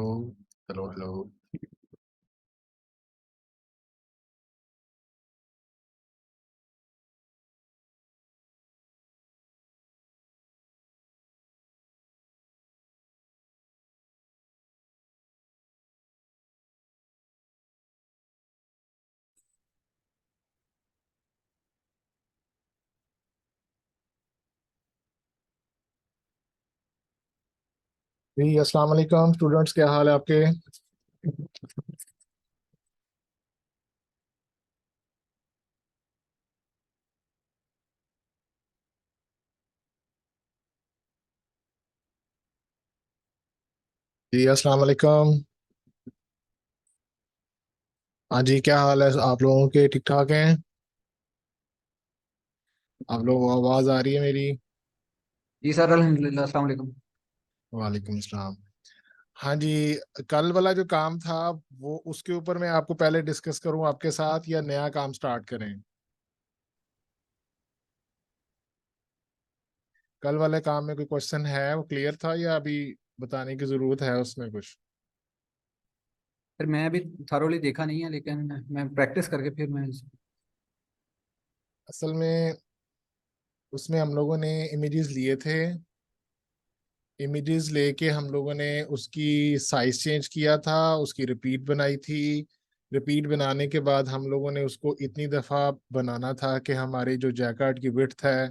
Hello hello hello. जी अस्सलाम वालेकुम students, क्या हाल है आपके? जी अस्सलाम वालेकुम। हाँ जी, क्या हाल है आप लोगों के? ठीक ठाक हैं आप लोगों को? आवाज़ आ रही है मेरी? जी सर, अल्हम्दुलिल्लाह, अस्सलाम वालेकुम। वालेकुम अस्सलाम। हाँ जी। कल वाला जो काम था वो उसके ऊपर मैं आपको पहले डिस्कस करूं आपके साथ, या नया काम स्टार्ट करें? कल वाले काम में कोई क्वेश्चन है वो क्लियर था, या अभी बताने की जरूरत है उसमें कुछ? फिर मैं अभी थरोली देखा नहीं है, लेकिन मैं प्रैक्टिस करके फिर मैं। असल में उसमें हम लोगों ने इमेजेस लिए थे। इमेजेस लेके हम लोगों ने उसकी साइज चेंज किया था, उसकी रिपीट बनाई थी। रिपीट बनाने के बाद हम लोगों ने उसको इतनी दफ़ा बनाना था कि हमारी जो जैकार्ड की विड्थ है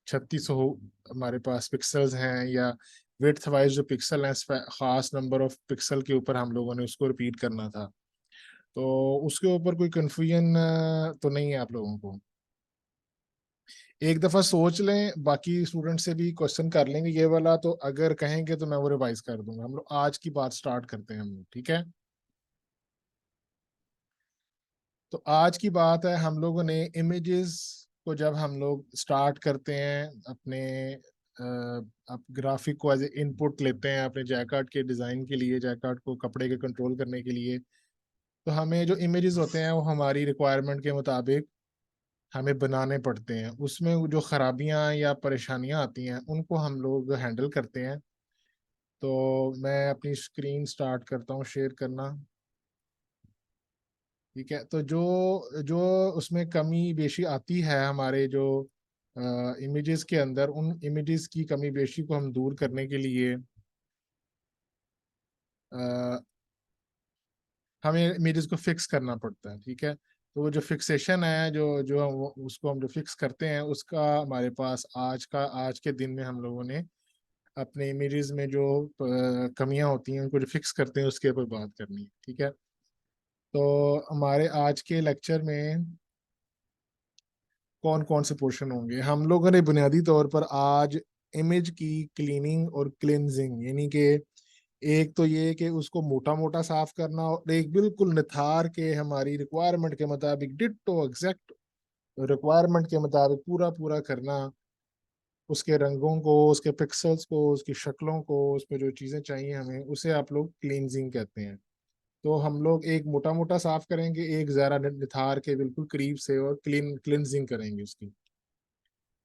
3600 हमारे पास पिक्सल्स हैं, या विड्थ वाइज जो पिक्सल हैं ख़ास नंबर ऑफ पिक्सल के ऊपर हम लोगों ने उसको रिपीट करना था। तो उसके ऊपर कोई कन्फ्यूजन तो नहीं है आप लोगों को? एक दफ़ा सोच लें, बाकी स्टूडेंट से भी क्वेश्चन कर लेंगे ये वाला, तो अगर कहेंगे तो मैं वो रिवाइज कर दूंगा। हम लोग आज की बात स्टार्ट करते हैं हम लोग, ठीक है? तो आज की बात है, हम लोगों ने इमेजेस को जब हम लोग स्टार्ट करते हैं अपने आप ग्राफिक को एज ए इनपुट लेते हैं अपने जैकार्ड के डिज़ाइन के लिए, जैकार्ड को कपड़े के कंट्रोल करने के लिए। तो हमें जो इमेजेस होते हैं वो हमारी रिक्वायरमेंट के मुताबिक हमें बनाने पड़ते हैं। उसमें वो जो खराबियां या परेशानियां आती हैं उनको हम लोग हैंडल करते हैं। तो मैं अपनी स्क्रीन स्टार्ट करता हूँ शेयर करना। ठीक है, तो जो जो उसमें कमी बेशी आती है हमारे जो इमेजेस के अंदर, उन इमेजेस की कमी बेशी को हम दूर करने के लिए अ, हमें इमेजेस को फिक्स करना पड़ता है। ठीक है, तो वो जो फिक्सेशन है, उसको हम जो फिक्स करते हैं, उसका हमारे पास आज के दिन में हम लोगों ने अपने इमेजेस में जो कमियां होती हैं उनको जो फिक्स करते हैं उसके ऊपर बात करनी है। ठीक है, तो हमारे आज के लेक्चर में कौन कौन से पोर्शन होंगे? हम लोगों ने बुनियादी तौर पर आज इमेज की क्लीनिंग और क्लिनजिंग, यानी कि एक तो ये कि उसको मोटा मोटा साफ करना, और एक बिल्कुल निथार के हमारी रिक्वायरमेंट के मुताबिक डिट्टो एग्जैक्ट रिक्वायरमेंट के मुताबिक पूरा पूरा करना। उसके रंगों को, उसके पिक्सल्स को, उसकी शक्लों को, उसमें जो चीज़ें चाहिए हमें, उसे आप लोग क्लींजिंग कहते हैं। तो हम लोग एक मोटा मोटा साफ करेंगे, एक ज़रा निथार के बिल्कुल करीब से और क्लिनजिंग करेंगे उसकी।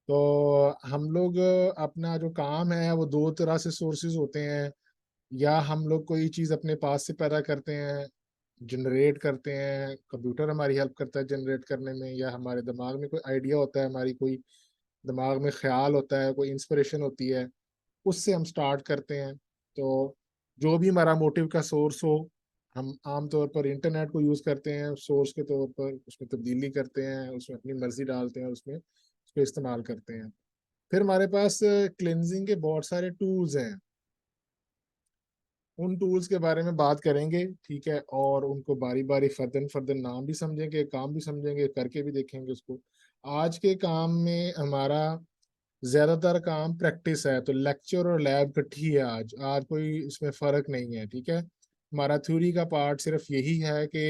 तो हम लोग अपना जो काम है वो दो तरह से सोर्सेज होते हैं। या हम लोग कोई चीज़ अपने पास से पैदा करते हैं, जनरेट करते हैं, कंप्यूटर हमारी हेल्प करता है जनरेट करने में, या हमारे दिमाग में कोई आइडिया होता है, हमारी कोई दिमाग में ख्याल होता है, कोई इंस्पिरेशन होती है, उससे हम स्टार्ट करते हैं। तो जो भी हमारा मोटिव का सोर्स हो, हम आमतौर पर इंटरनेट को यूज़ करते हैं सोर्स के तौर पर, उसमें तब्दीली करते हैं, उसमें अपनी मर्जी डालते हैं, उसमें उसको इस्तेमाल करते हैं। फिर हमारे पास क्लेंजिंग के बहुत सारे टूल्स हैं। उन टूल्स के बारे में बात करेंगे, ठीक है, और उनको बारी बारी फर्दन फर्दन नाम भी समझेंगे, काम भी समझेंगे, करके भी देखेंगे उसको। आज के काम में हमारा ज्यादातर काम प्रैक्टिस है, तो लेक्चर और लैब इकट्ठी है आज। आज कोई इसमें फर्क नहीं है, ठीक है। हमारा थ्योरी का पार्ट सिर्फ यही है कि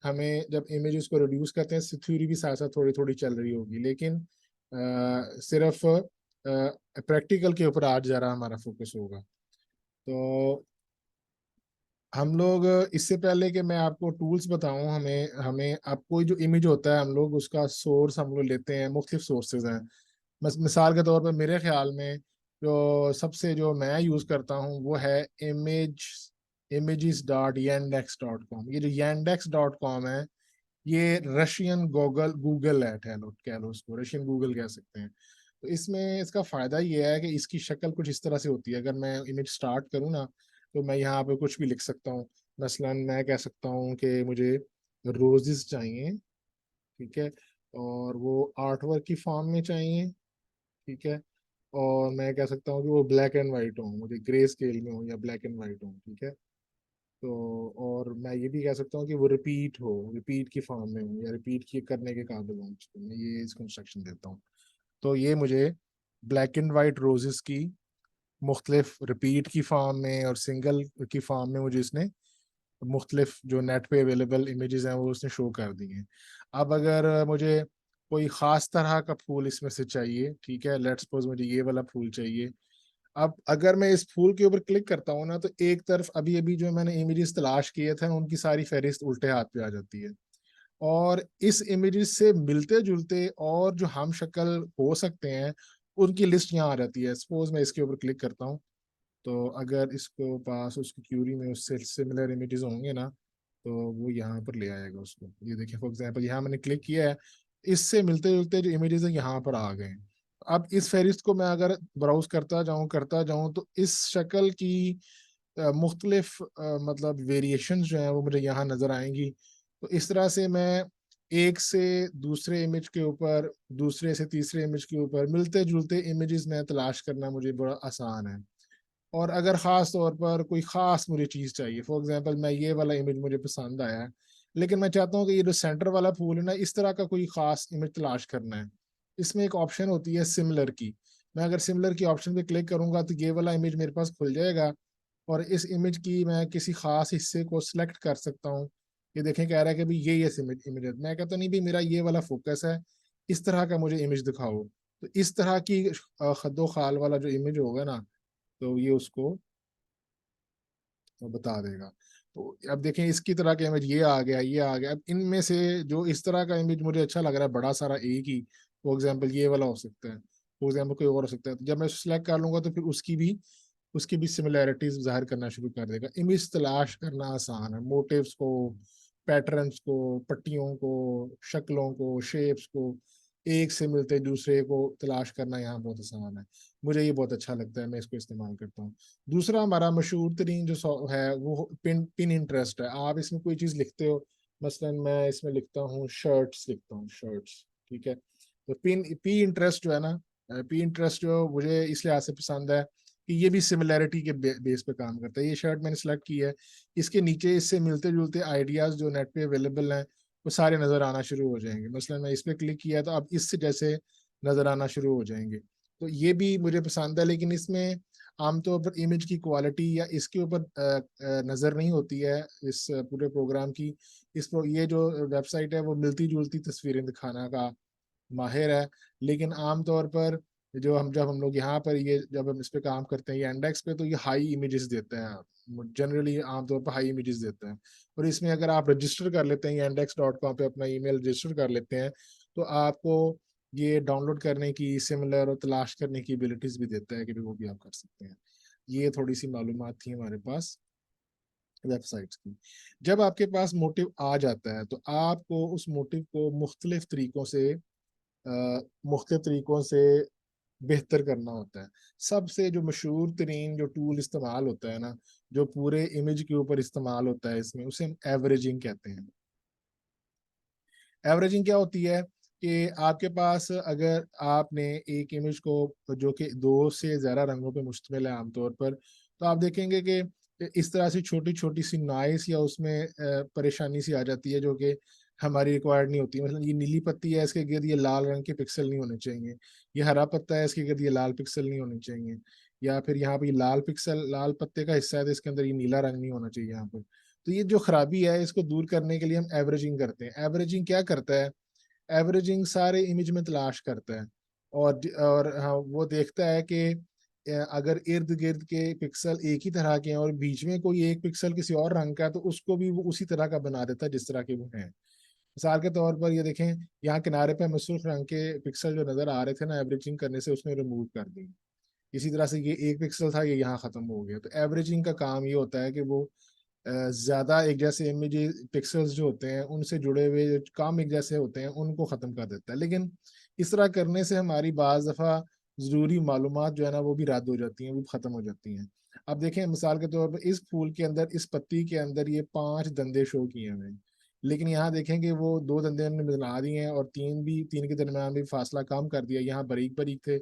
हमें जब इमेजेस को रिड्यूस करते हैं, थ्योरी भी साथ साथ थोड़ी थोड़ी चल रही होगी, लेकिन सिर्फ प्रैक्टिकल के ऊपर आज ज़रा हमारा फोकस होगा। तो हम लोग इससे पहले कि मैं आपको टूल्स बताऊं, हमें हमें आप कोई जो इमेज होता है हम लोग उसका सोर्स हम लोग लेते हैं, मुख्तलिफ सोर्सेज हैं। मिसाल के तौर पर मेरे ख्याल में जो सबसे जो मैं यूज़ करता हूँ वो है इमेज images.yandex.com। ये जो yandex.com है, ये रशियन गूगल गूगल है, कह लो उसको रशियन गूगल कह सकते हैं। तो इसमें इसका फायदा ये है कि इसकी शक्ल कुछ इस तरह से होती है। अगर मैं इमेज स्टार्ट करूँ ना, तो मैं यहाँ पे कुछ भी लिख सकता हूँ। मसलन मैं कह सकता हूँ कि मुझे रोजेस चाहिए, ठीक है, और वो आर्ट वर्क की फॉर्म में चाहिए, ठीक है, और मैं कह सकता हूँ कि वो ब्लैक एंड वाइट हो, मुझे ग्रे स्केल में हो या ब्लैक एंड वाइट हो, ठीक है। तो और मैं ये भी कह सकता हूँ कि वो रिपीट हो, रिपीट की फॉर्म में हो या रिपीट की करने के काबिल हो, तो मैं ये इसको इंस्ट्रक्शन देता हूँ। तो ये मुझे ब्लैक एंड वाइट रोजेस की मुख्तलिफ रिपीट की फॉर्म में और सिंगल की फॉर्म में मुझे इसने मुख्तलिफ जो नेट पे अवेलेबल इमेजेस हैं वो उसने शो कर दी हैं। अब अगर मुझे कोई ख़ास तरह का फूल इसमें से चाहिए, ठीक है, लेट्स सपोज मुझे ये वाला फूल चाहिए। अब अगर मैं इस फूल के ऊपर क्लिक करता हूँ ना, तो एक तरफ अभी अभी जो मैंने इमेजेस तलाश किए थे उनकी सारी फहरिस्त उल्टे हाथ पे आ जाती है, और इस इमेजेस से मिलते जुलते और जो हम शक्ल हो सकते हैं उनकी लिस्ट यहाँ आ जाती है। सपोज मैं इसके ऊपर क्लिक करता हूँ, तो अगर इसको पास उसकी क्यूरी में उससे सिमिलर इमेजेस होंगे ना, तो वो यहाँ पर ले आएगा उसको। ये देखिए फॉर एग्जांपल यहाँ मैंने क्लिक किया है, इससे मिलते जुलते जो इमेजेस है यहाँ पर आ गए। अब इस फहरिस्त को मैं अगर ब्राउज करता जाऊँ तो इस शक्ल की मुख्तलिफ मतलब वेरिएशन जो हैं वो मुझे यहाँ नजर आएंगी। तो इस तरह से मैं एक से दूसरे इमेज के ऊपर, दूसरे से तीसरे इमेज के ऊपर मिलते जुलते इमेजेस में तलाश करना मुझे बड़ा आसान है। और अगर ख़ास तौर पर कोई ख़ास मुझे चीज़ चाहिए, फॉर एग्जांपल मैं ये वाला इमेज मुझे पसंद आया है, लेकिन मैं चाहता हूँ कि ये जो सेंटर वाला फूल है ना, इस तरह का कोई ख़ास इमेज तलाश करना है। इसमें एक ऑप्शन होती है सिमिलर की। मैं अगर सिमिलर की ऑप्शन पे क्लिक करूंगा तो ये वाला इमेज मेरे पास खुल जाएगा, और इस इमेज की मैं किसी ख़ास हिस्से को सिलेक्ट कर सकता हूँ। ये देखें कह रहा है कि भाई ये इमेज है। मैं कहता नहीं भाई मेरा ये वाला फोकस है, इस तरह का मुझे इमेज दिखाओ। तो इस तरह की खद्दो खाल वाला जो इमेज होगा ना, तो ये उसको वो बता देगा। तो अब देखें इसकी तरह का इमेज ये आ गया, ये आ गया। अब इनमें से जो इस तरह का इमेज मुझे अच्छा लग रहा है बड़ा सारा एक ही, फॉर एग्जांपल ये वाला हो सकता है, फॉर एग्जांपल कोई और हो सकता है, तो जब मैं सिलेक्ट कर लूंगा तो फिर उसकी भी सिमिलैरिटीज जाहिर करना शुरू कर देगा। इमेज तलाश करना आसान है, मोटिव्स को, पैटर्न्स को, पट्टियों को, शक्लों को, शेप्स को एक से मिलते दूसरे को तलाश करना यहाँ बहुत आसान है। मुझे ये बहुत अच्छा लगता है, मैं इसको इस्तेमाल करता हूँ। दूसरा हमारा मशहूर तरीन जो है वो पिन पिन इंटरेस्ट है। आप इसमें कोई चीज़ लिखते हो, मसलन मैं इसमें लिखता हूँ शर्ट्स, लिखता हूँ शर्ट्स, ठीक है। तो पिन पी इंटरेस्ट जो है ना, पी इंटरेस्ट जो मुझे इस लिहाज से पसंद है कि ये भी सिमिलैरिटी के बेस पे काम करता है। ये शर्ट मैंने सेलेक्ट की है, इसके नीचे इससे मिलते जुलते आइडियाज जो नेट पे अवेलेबल हैं वो सारे नजर आना शुरू हो जाएंगे। मसलन मैं इस पर क्लिक किया तो अब इससे जैसे नजर आना शुरू हो जाएंगे। तो ये भी मुझे पसंद है, लेकिन इसमें आमतौर पर इमेज की क्वालिटी या इसके ऊपर नज़र नहीं होती है इस पूरे प्रोग्राम की। ये जो वेबसाइट है वो मिलती जुलती तस्वीरें दिखाना का माहिर है, लेकिन आमतौर पर जब हम लोग यहाँ पर ये जब हम इस पे काम करते हैं ये इंडेक्स पे, तो ये हाई इमेजेस देते हैं, जनरली आमतौर पर हाई इमेजेस देते हैं। और इसमें अगर आप रजिस्टर कर लेते हैं या index.com पे अपना ईमेल रजिस्टर कर लेते हैं, तो आपको ये डाउनलोड करने की, सिमिलर और तलाश करने की एबिलिटीज भी देता है कि वो भी आप कर सकते हैं। ये थोड़ी सी मालूमात थी हमारे पास वेबसाइट्स की। जब आपके पास मोटिव आ जाता है तो आपको उस मोटिव को मुख्तलिफ तरीकों से बेहतर करना होता है। सबसे जो मशहूर तरीन जो टूल इस्तेमाल होता है ना, जो पूरे इमेज के ऊपर इस्तेमाल होता है इसमें, उसे हम एवरेजिंग कहते हैं। एवरेजिंग क्या होती है कि आपके पास अगर आपने एक इमेज को जो कि दो से ज्यादा रंगों पे मुश्तमिल है आमतौर पर, तो आप देखेंगे कि इस तरह से छोटी छोटी सी नॉइस या उसमें परेशानी सी आ जाती है जो कि हमारी रिक्वायर्ड नहीं होती। मतलब ये नीली पत्ती है, इसके गिर्द ये लाल रंग के पिक्सल नहीं होने चाहिए। ये हरा पत्ता है, इसके गिर्द ये लाल पिक्सल नहीं होने चाहिए। या फिर यहाँ पे ये लाल पिक्सल, लाल पत्ते का हिस्सा है तो इसके अंदर ये नीला रंग नहीं होना चाहिए यहाँ पर। तो ये जो खराबी है इसको दूर करने के लिए हम एवरेजिंग करते हैं। एवरेजिंग क्या करता है? एवरेजिंग सारे इमेज में तलाश करता है, और हाँ, वो देखता है कि अगर इर्द गिर्द के पिक्सल एक ही तरह के हैं और बीच में कोई एक पिक्सल किसी और रंग का है, तो उसको भी वो उसी तरह का बना देता है जिस तरह के वो हैं। मिसाल के तौर पर ये देखें, यहाँ किनारे पे हमें सुर्ख रंग के पिक्सल जो नजर आ रहे थे ना, एवरेजिंग करने से उसने रिमूव कर दी। इसी तरह से ये एक पिक्सल था, ये यहाँ खत्म हो गया। तो एवरेजिंग का काम ये होता है कि वो ज्यादा एक जैसे इमेज पिक्सल्स जो होते हैं उनसे जुड़े हुए जो काम एक जैसे होते हैं उनको खत्म कर देता है। लेकिन इस तरह करने से हमारी बाज दफा जरूरी मालूमात जो है ना वो भी रद्द हो जाती हैं, वो भी खत्म हो जाती हैं। अब देखें मिसाल के तौर पर इस फूल के अंदर, इस पत्ती के अंदर ये 5 दंदे शो किए हुए हैं, लेकिन यहाँ देखें कि वो 2 दंदे हमने मिला दिए हैं और तीन के दरमियान भी फासला कम कर दिया। यहाँ बारीक बारीक थे,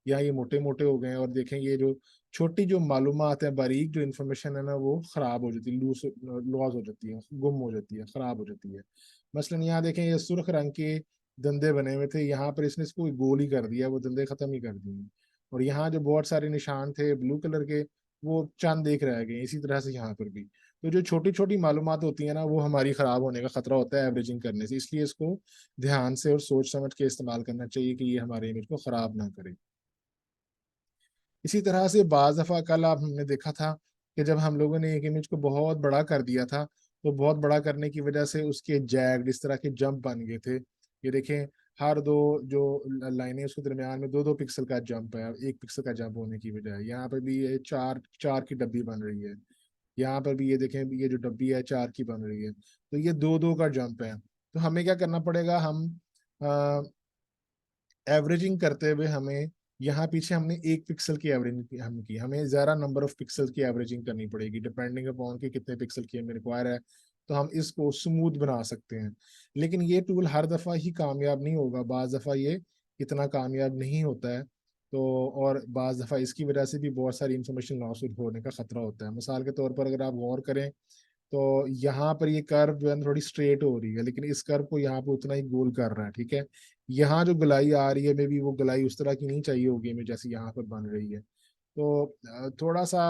यहाँ ये मोटे मोटे हो गए हैं। और देखें ये जो छोटी जो मालूमात है, बारीक जो इन्फॉर्मेशन है ना, वो खराब हो जाती है, लूज लॉस हो जाती है, गुम हो जाती है, खराब हो जाती है। मसलन यहाँ देखें ये सुर्ख रंग के धंधे बने हुए थे, यहाँ पर इसने इसको गोल ही कर दिया, वो धंधे खत्म ही कर दिए। और यहाँ जो बहुत सारे निशान थे ब्लू कलर के, वो चंद देख रह गए। इसी तरह से यहाँ पर भी तो जो छोटी छोटी मालूमात होती है ना, वो हमारी खराब होने का खतरा होता है एवरेजिंग करने से। इसलिए इसको ध्यान से और सोच समझ के इस्तेमाल करना चाहिए कि ये हमारे इमेज को खराब ना करे। इसी तरह से बाज दफा कल आप हमने देखा था कि जब हम लोगों ने एक इमेज को बहुत बड़ा कर दिया था, तो बहुत बड़ा करने की वजह से उसके जैग इस तरह के जंप बन गए थे। ये देखें, हर दो जो लाइनें उसके दरमियान में 2-2 पिक्सल का जंप है, 1 पिक्सल का जंप होने की बजाय यहाँ पर भी ये चार चार की डब्बी बन रही है। यहाँ पर भी ये देखें, ये जो डब्बी है 4 की बन रही है, तो ये 2-2 का जंप है। तो हमें क्या करना पड़ेगा, हम एवरेजिंग करते हुए हमें यहाँ पीछे हमने 1 पिक्सल की एवरेजिंग हम की, हमें ज़्यादा नंबर ऑफ पिक्सल की एवरेजिंग करनी पड़ेगी डिपेंडिंग अपॉन कि कितने पिक्सल की हमें रिक्वायर है। तो हम इसको स्मूथ बना सकते हैं। लेकिन ये टूल हर दफ़ा ही कामयाब नहीं होगा, बाज़ दफ़ा ये इतना कामयाब नहीं होता है। तो और बाज़ दफ़ा इसकी वजह से भी बहुत सारी इंफॉर्मेशन लॉस होने का खतरा होता है। मिसाल के तौर पर अगर आप गौर करें तो यहाँ पर ये कर्व जो है ना थोड़ी स्ट्रेट हो रही है, लेकिन इस कर्व को यहाँ पे उतना ही गोल कर रहा है, ठीक है। यहाँ जो गलाई आ रही है, मे बी वो गलाई उस तरह की नहीं चाहिए होगी हमें जैसे यहाँ पर बन रही है। तो थोड़ा सा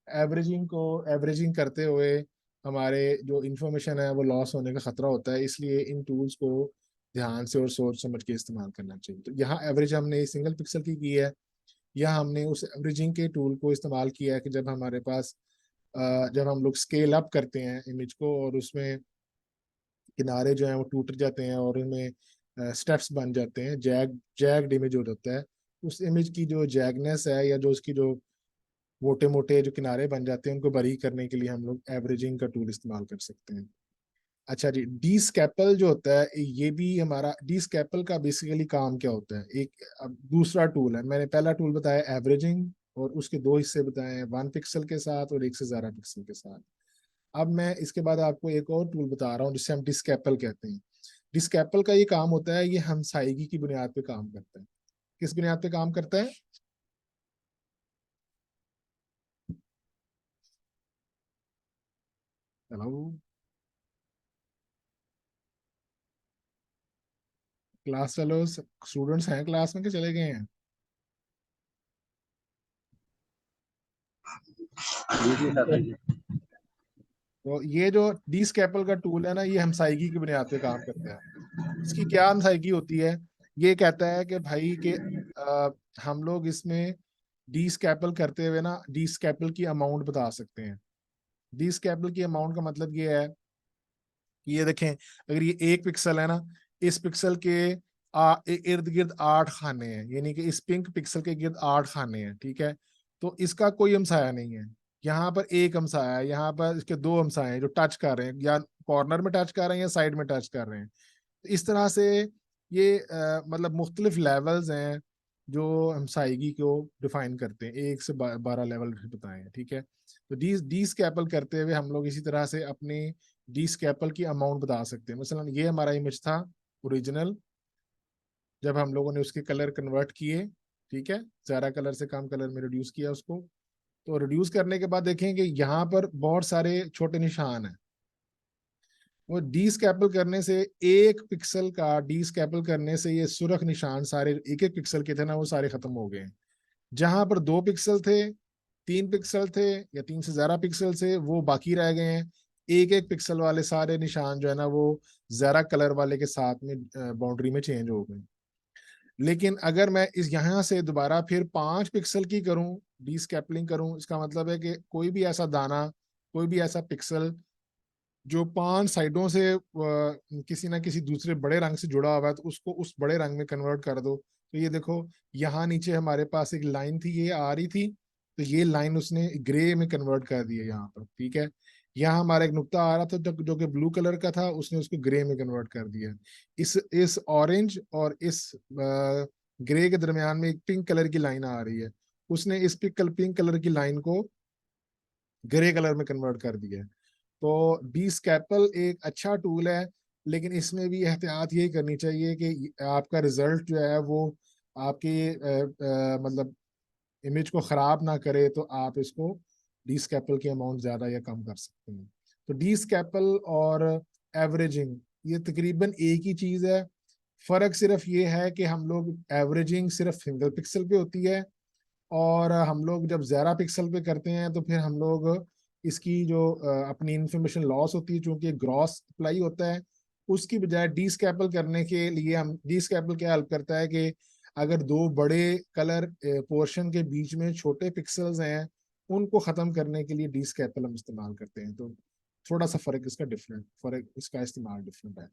एवरेजिंग करते हुए हमारे जो इंफॉर्मेशन है वो लॉस होने का खतरा होता है। इसलिए इन टूल्स को ध्यान से और सोच समझ के इस्तेमाल करना चाहिए। तो यहाँ एवरेज हमने सिंगल पिक्सल की है, या हमने उस एवरेजिंग के टूल को इस्तेमाल किया है कि जब हमारे पास जब हम लोग स्केल अप करते हैं इमेज को और उसमें किनारे जो हैं वो टूट जाते हैं और उनमें स्टेप्स बन जाते हैं, जैग्ड इमेज हो जाता है। उस इमेज की जो जैगनेस है या जो उसकी जो मोटे मोटे जो किनारे बन जाते हैं उनको बारीक करने के लिए हम लोग एवरेजिंग का टूल इस्तेमाल कर सकते हैं। अच्छा जी, डी स्कैपल जो होता है, ये भी हमारा डी स्कैपल का बेसिकली काम क्या होता है, एक अब दूसरा टूल है। मैंने पहला टूल बताया एवरेजिंग, और उसके 2 हिस्से बताए हैं, 1 पिक्सल के साथ और 1 से ज्यादा पिक्सल के साथ। अब मैं इसके बाद आपको एक और टूल बता रहा हूँ जिसे हम डिस्कैपल कहते हैं। डिस्कैपल का ये काम होता है, ये हमसाइगी की बुनियाद पे काम करता है। किस बुनियाद पे काम करता है? हेलो, क्लास चलो, स्टूडेंट्स हैं क्लास में कि चले गए हैं? जी जी सर जी। तो ये जो डी स्कैपल का टूल है ना, ये हमसाइगी की बुनियाद पे काम करता है। इसकी क्या हमसाइगी होती है? ये कहता है कि भाई के हम लोग इसमें डी स्कैपल करते हुए ना डी स्कैपल की अमाउंट बता सकते हैं। डी स्कैपल की अमाउंट का मतलब ये है कि ये देखें, अगर ये 1 पिक्सल है ना, इस पिक्सल के इर्द गिर्द 8 खाने हैं, यानी कि इस पिंक पिक्सल के गिर्द 8 खाने हैं, ठीक है। तो इसका कोई हमसाया नहीं है। यहाँ पर एक हमसाया है, यहाँ पर इसके 2 हमसाए हैं जो टच कर रहे हैं, या कॉर्नर में टच कर रहे हैं या साइड में टच कर रहे हैं। तो इस तरह से ये मतलब मुख्तलिफ लेवल्स हैं जो हमसाइगी को डिफाइन करते हैं। 1 से 12 लेवल बताए हैं, ठीक है। तो डी डी स्कैपल करते हुए हम लोग इसी तरह से अपनी डी स्कैपल की अमाउंट बता सकते हैं। मसलन ये हमारा इमेज था ओरिजिनल, जब हम लोगों ने उसके कलर कन्वर्ट किए, ठीक है, ज़्यादा कलर से कम कलर में रिड्यूस किया उसको। तो रिड्यूस करने के बाद देखें कि यहाँ पर बहुत सारे छोटे निशान हैं। वो डी स्कैपल करने से 1 पिक्सल का डी स्कैपल करने से ये सुरख निशान सारे 1-1 पिक्सल के थे ना, वो सारे खत्म हो गए हैं। जहां पर 2 पिक्सल थे, 3 पिक्सल थे, या 3 से ज्यादा पिक्सल थे, वो बाकी रह गए हैं। 1-1 पिक्सल वाले सारे निशान जो है ना, वो जरा कलर वाले के साथ में बाउंड्री में चेंज हो गए। लेकिन अगर मैं इस यहाँ से दोबारा फिर 5 पिक्सल की करूं, डी स्कैपलिंग करूं, इसका मतलब है कि कोई भी ऐसा दाना, कोई भी ऐसा पिक्सल जो 5 साइडों से किसी ना किसी दूसरे बड़े रंग से जुड़ा हुआ है, तो उसको उस बड़े रंग में कन्वर्ट कर दो। तो ये देखो, यहाँ नीचे हमारे पास एक लाइन थी, ये आ रही थी, तो ये लाइन उसने ग्रे में कन्वर्ट कर दी है यहाँ पर, ठीक है। यहाँ हमारा एक नुक्ता आ रहा था जो कि ब्लू कलर का था, उसने उसको ग्रे में कन्वर्ट कर दिया। इस ऑरेंज और इस ग्रे के दरमियान में एक पिंक कलर की लाइन आ रही है, उसने इस पिंक कलर की लाइन को ग्रे कलर में कन्वर्ट कर दिया है। तो डी स्कैपल एक अच्छा टूल है, लेकिन इसमें भी एहतियात यही करनी चाहिए कि आपका रिजल्ट जो है वो आपकी मतलब इमेज को खराब ना करे, तो आप इसको डी स्कैपल की अमाउंट ज्यादा या कम कर सकते हैं। तो डी स्कैपल और एवरेजिंग ये तकरीबन एक ही चीज है। फर्क सिर्फ ये है कि हम लोग एवरेजिंग सिर्फ सिंगल पिक्सल पे होती है, और हम लोग जब ज़ेरा पिक्सल पे करते हैं तो फिर हम लोग इसकी जो अपनी इंफॉर्मेशन लॉस होती है, चूंकि ग्रॉस अप्लाई होता है, उसकी बजाय डी स्कैपल करने के लिए हम डी स्कैपल क्या हेल्प करता है कि अगर दो बड़े कलर पोर्शन के बीच में छोटे पिक्सल्स हैं, उनको ख़त्म करने के लिए डी स्कैपल हम इस्तेमाल करते हैं। तो थोड़ा सा फर्क इसका इस्तेमाल डिफरेंट है।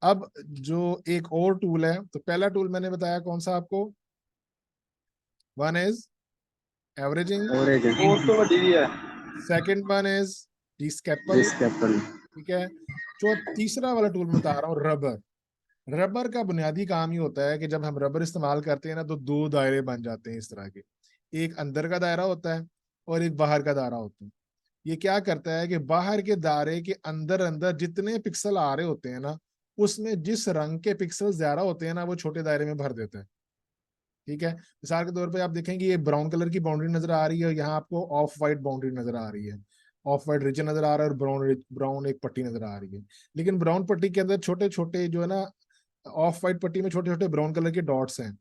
अब जो एक और टूल है, तो पहला टूल मैंने बताया कौन सा आपको, वन इज एवरेजिंग, एवरेज है। और तो वधी है। Second one is disciple, risk apple. ठीक है। जो तीसरा वाला टूल मैं बता रहा हूँ, रबर। रबर का बुनियादी काम ही होता है कि जब हम रबर इस्तेमाल करते हैं ना, तो दो दायरे बन जाते हैं इस तरह के। एक अंदर का दायरा होता है और एक बाहर का दायरा होता है। ये क्या करता है कि बाहर के दायरे के अंदर अंदर जितने पिक्सल आ रहे होते हैं ना, उसमें जिस रंग के पिक्सल ज्यादा होते हैं ना, वो छोटे दायरे में भर देता है। ठीक है, मिसाल के तौर पे आप देखेंगे ये ब्राउन कलर की बाउंड्री नजर आ रही है, और यहाँ आपको ऑफ वाइट बाउंड्री नजर आ रही है, ऑफ वाइट रीजन नजर आ रहा है, और ब्राउन ब्राउन एक पट्टी नजर आ रही है। लेकिन ब्राउन पट्टी के अंदर छोटे छोटे जो है ना, ऑफ वाइट पट्टी में छोटे छोटे ब्राउन कलर के डॉट्स हैं।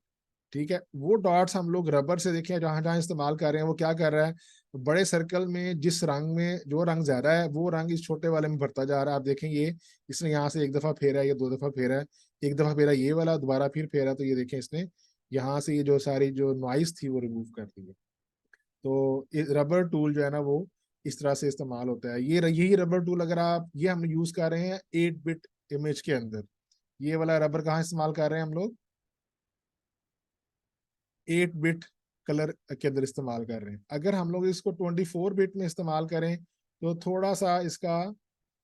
ठीक है, वो डॉट्स हम लोग रबर से देखें जहां जहां इस्तेमाल कर रहे हैं, वो क्या कर रहा है, बड़े सर्कल में जिस रंग में जो रंग ज्यादा है, वो रंग इस छोटे वाले में भरता जा रहा है। आप देखेंगे इसने यहाँ से एक दफा फेरा है या दो दफा फेरा है, एक दफा फेरा ये वाला, दोबारा फिर फेरा, तो ये देखें इसने यहाँ से ये जो सारी जो नॉइस थी वो रिमूव कर दी है। तो रबर टूल जो है ना, वो इस तरह से इस्तेमाल होता है। यही रबर टूल अगर आप, ये हम यूज कर रहे हैं 8 बिट इमेज के अंदर। ये वाला रबर कहाँ इस्तेमाल कर रहे हैं हम लोग, 8 बिट कलर के अंदर इस्तेमाल कर रहे हैं। अगर हम लोग इसको 24 बिट में इस्तेमाल करें तो थोड़ा सा इसका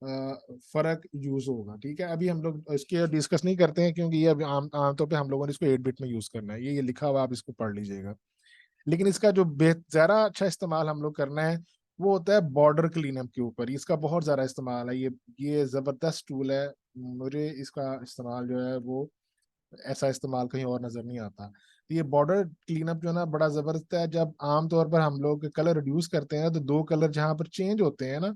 फर्क यूज होगा। ठीक है, अभी हम लोग इसके डिस्कस नहीं करते हैं, क्योंकि ये अभी आमतौर पे हम लोगों ने इसको 8 बिट में यूज करना है। ये लिखा हुआ, आप इसको पढ़ लीजिएगा। लेकिन इसका जो ज्यादा अच्छा इस्तेमाल हम लोग करना है, वो होता है बॉर्डर क्लीनअप के ऊपर। इसका बहुत ज्यादा इस्तेमाल है, ये जबरदस्त टूल है। मुझे इसका इस्तेमाल जो है वो ऐसा इस्तेमाल कहीं और नजर नहीं आता। तो ये बॉर्डर क्लीनअप जो है ना, बड़ा जबरदस्त है। जब आमतौर पर हम लोग कलर रिड्यूस करते हैं तो दो कलर जहां पर चेंज होते हैं ना,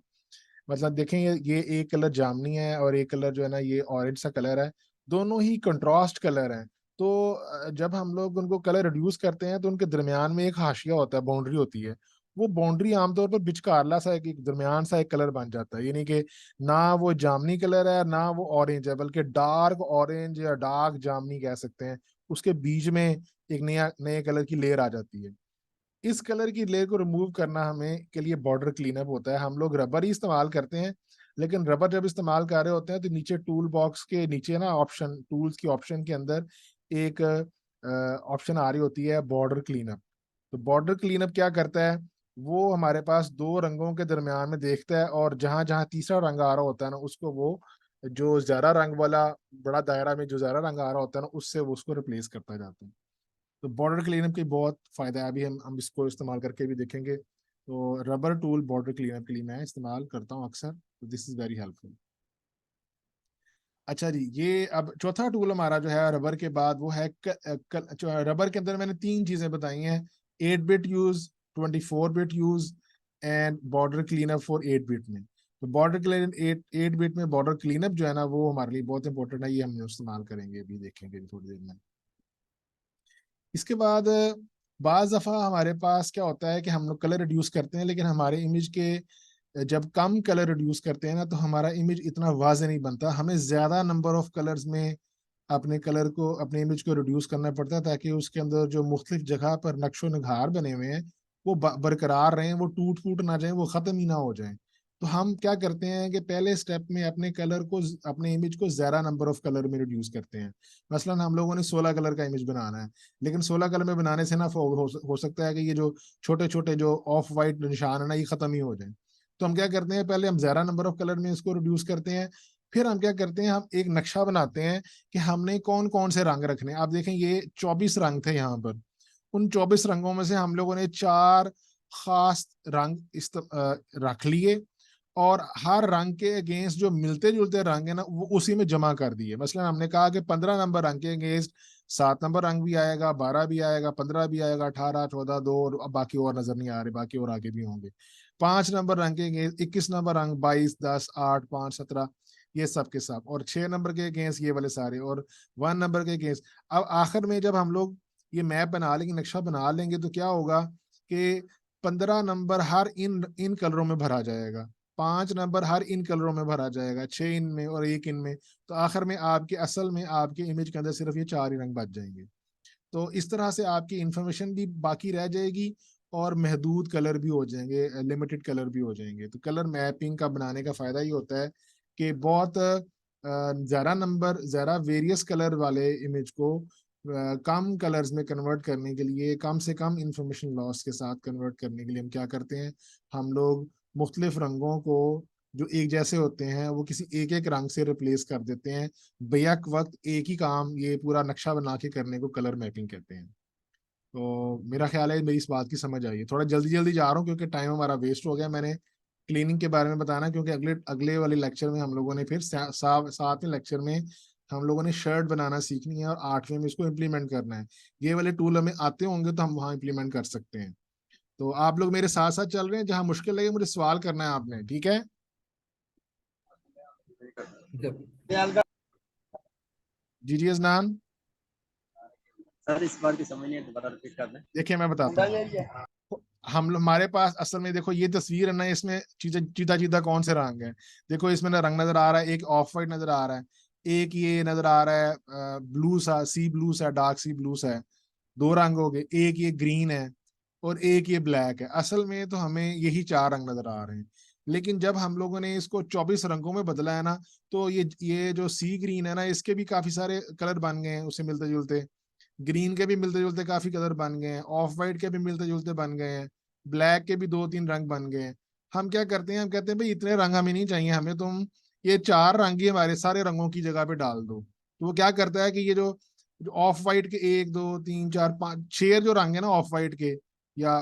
मतलब देखें ये एक कलर जामनी है और एक कलर जो है ना ये ऑरेंज सा कलर है, दोनों ही कंट्रास्ट कलर हैं। तो जब हम लोग उनको कलर रिड्यूस करते हैं तो उनके दरमियान में एक हाशिया होता है, बाउंड्री होती है। वो बाउंड्री आमतौर पर बिचकारला सा एक दरमियान सा एक कलर बन जाता है, यानी कि ना वो जामनी कलर है ना वो ऑरेंज है, बल्कि डार्क ऑरेंज या डार्क जामनी कह सकते हैं। उसके बीच में एक नए कलर की लेयर आ जाती है। इस कलर की लेयर को रिमूव करना हमें के लिए बॉर्डर क्लीनअप होता है। हम लोग रबर ही इस्तेमाल करते हैं, लेकिन रबर जब इस्तेमाल कर रहे होते हैं तो नीचे टूल बॉक्स के नीचे ना ऑप्शन, टूल्स की ऑप्शन के अंदर एक ऑप्शन आ रही होती है बॉर्डर क्लीनअप। तो बॉर्डर क्लीनअप क्या करता है, वो हमारे पास दो रंगों के दरमियान में देखता है, और जहां जहां तीसरा रंग आ रहा होता है ना, उसको वो जो ज्यादा रंग वाला बड़ा दायरा में जो ज्यादा रंग आ रहा होता है ना, उससे वो उसको रिप्लेस करता जाता है। तो बॉर्डर क्लीनअप की बहुत फायदा है, अभी हम इसको इस्तेमाल करके भी देखेंगे। तो रबर टूल बॉर्डर क्लीनअप के लिए मैं इस्तेमाल करता हूँ अक्सर, तो दिस इज वेरी हेल्पफुल। अच्छा जी, ये अब चौथा टूल हमारा जो है रबर के बाद, वो है रबर के अंदर मैंने तीन चीजें बताई हैं, 8 bit use, 24 bit use, and border cleanup for 8 bit में। तो बॉर्डर क्लीन 8 बिट में बॉर्डर क्लीनअप जो है ना, वो हमारे लिए बहुत इंपॉर्टेंट है, ये हम इस्तेमाल करेंगे, अभी देखेंगे थोड़ी देर में। इसके बाद बाज दफ़ा हमारे पास क्या होता है कि हम लोग कलर रिड्यूस करते हैं, लेकिन हमारे इमेज के जब कम कलर रिड्यूस करते हैं ना, तो हमारा इमेज इतना वाज़े नहीं बनता। हमें ज़्यादा नंबर ऑफ कलर्स में अपने इमेज को रिड्यूस करना पड़ता है, ताकि उसके अंदर जो मुख्तलिफ जगह पर नक्शो नगार बने हुए हैं वो बरकरार रहें, वो टूट फूट ना जाए, वो ख़त्म ही ना हो जाए। तो हम क्या करते हैं कि पहले स्टेप में अपने इमेज को ज़्यादा नंबर ऑफ कलर में रिड्यूस करते हैं। मसलन हम लोगों ने 16 कलर का इमेज बनाना है, लेकिन 16 कलर में बनाने से ना हो सकता है कि ये जो छोटे छोटे जो ऑफ वाइट निशान है ना, ये खत्म ही हो जाए। तो हम क्या करते हैं, पहले हम ज़्यादा नंबर ऑफ कलर में इसको रिड्यूस करते हैं, फिर हम क्या करते हैं, हम एक नक्शा बनाते हैं कि हमने कौन कौन से रंग रखने हैं। आप देखें ये 24 रंग थे यहाँ पर, उन 24 रंगों में से हम लोगों ने 4 खास रंग रख लिए, और हर रंग के अगेंस्ट जो मिलते जुलते रंग है ना वो उसी में जमा कर दिए। मसलन हमने कहा कि 15 नंबर रंग के अगेंस्ट 7 नंबर रंग भी आएगा, 12 भी आएगा, 15 भी आएगा, 18, 14, 2, और अब बाकी और नजर नहीं आ रहे, बाकी और आगे भी होंगे। 5 नंबर रंग के अगेंस्ट 21 नंबर रंग, 22, 10, 8, 5, 17, ये सब के सब, और 6 नंबर के अगेंस्ट ये वाले सारे, और 1 नंबर के अगेंस्ट। अब आखिर में जब हम लोग ये मैप बना लेंगे, नक्शा बना लेंगे, तो क्या होगा कि 15 नंबर हर इन इन कलरों में भरा जाएगा, 5 नंबर हर इन कलरों में भरा जाएगा, 6 इनमें और 1 इनमें। तो आखिर में आपके असल में आपके इमेज के अंदर सिर्फ ये 4 ही रंग बच जाएंगे। तो इस तरह से आपकी इंफॉर्मेशन भी बाकी रह जाएगी, और महदूद कलर भी हो जाएंगे, लिमिटेड कलर भी हो जाएंगे। तो कलर मैपिंग का बनाने का फायदा ये होता है कि बहुत ज़्यादा नंबर, ज़्यादा वेरियस कलर वाले इमेज को कम कलर्स में कन्वर्ट करने के लिए, कम से कम इंफॉर्मेशन लॉस के साथ कन्वर्ट करने के लिए हम क्या करते हैं, हम लोग मुख्तलिफ रंगों को जो एक जैसे होते हैं वो किसी एक एक रंग से रिप्लेस कर देते हैं। बेक वक्त एक ही काम ये पूरा नक्शा बना के करने को कलर मैपिंग कहते हैं। तो मेरा ख्याल है मेरी इस बात की समझ आई है। थोड़ा जल्दी जल्दी जा रहा हूँ क्योंकि टाइम हमारा वेस्ट हो गया। मैंने क्लीनिंग के बारे में बताना क्योंकि अगले अगले वाले लेक्चर में हम लोगों ने फिर सातवें लेक्चर में हम लोगों ने शर्ट बनाना सीखनी है, और 8वें में इसको इम्प्लीमेंट करना है। ये वाले टूल हमें आते होंगे तो हम वहाँ इम्प्लीमेंट कर सकते हैं। तो आप लोग मेरे साथ साथ चल रहे हैं, जहाँ मुश्किल लगे मुझे सवाल करना है आपने, ठीक है? जी जी अजनान। सर इस बार की समझ नहीं है, दोबारा रिपीट कर दें। देखिए मैं बताता हूँ, हमारे पास असल में देखो ये तस्वीर है ना, इसमें चीजें चीता चीता कौन से रंग है। देखो इसमें ना रंग नजर आ रहा है, एक ऑफ वाइट नजर आ रहा है, एक ये नजर आ रहा है ब्लू सा, सी ब्लू सा, डार्क सी ब्लू सा है। 2 रंग हो गए, एक ये ग्रीन है और एक ये ब्लैक है। असल में तो हमें यही 4 रंग नजर आ रहे हैं, लेकिन जब हम लोगों ने इसको 24 रंगों में बदला है ना, तो ये जो सी ग्रीन है ना, इसके भी काफी सारे कलर बन गए हैं उससे मिलते जुलते। ग्रीन के भी मिलते जुलते काफी कलर बन गए हैं, ऑफ वाइट के भी मिलते जुलते बन गए हैं, ब्लैक के भी 2-3 रंग बन गए हैं। हम क्या करते हैं, हम कहते हैं भाई इतने रंग हमें नहीं चाहिए, हमें तुम ये 4 रंग ही हमारे सारे रंगों की जगह पे डाल दो। तो वो क्या करता है कि ये जो ऑफ वाइट के 1, 2, 3, 4, 5, 6 जो रंग है ना ऑफ वाइट के, या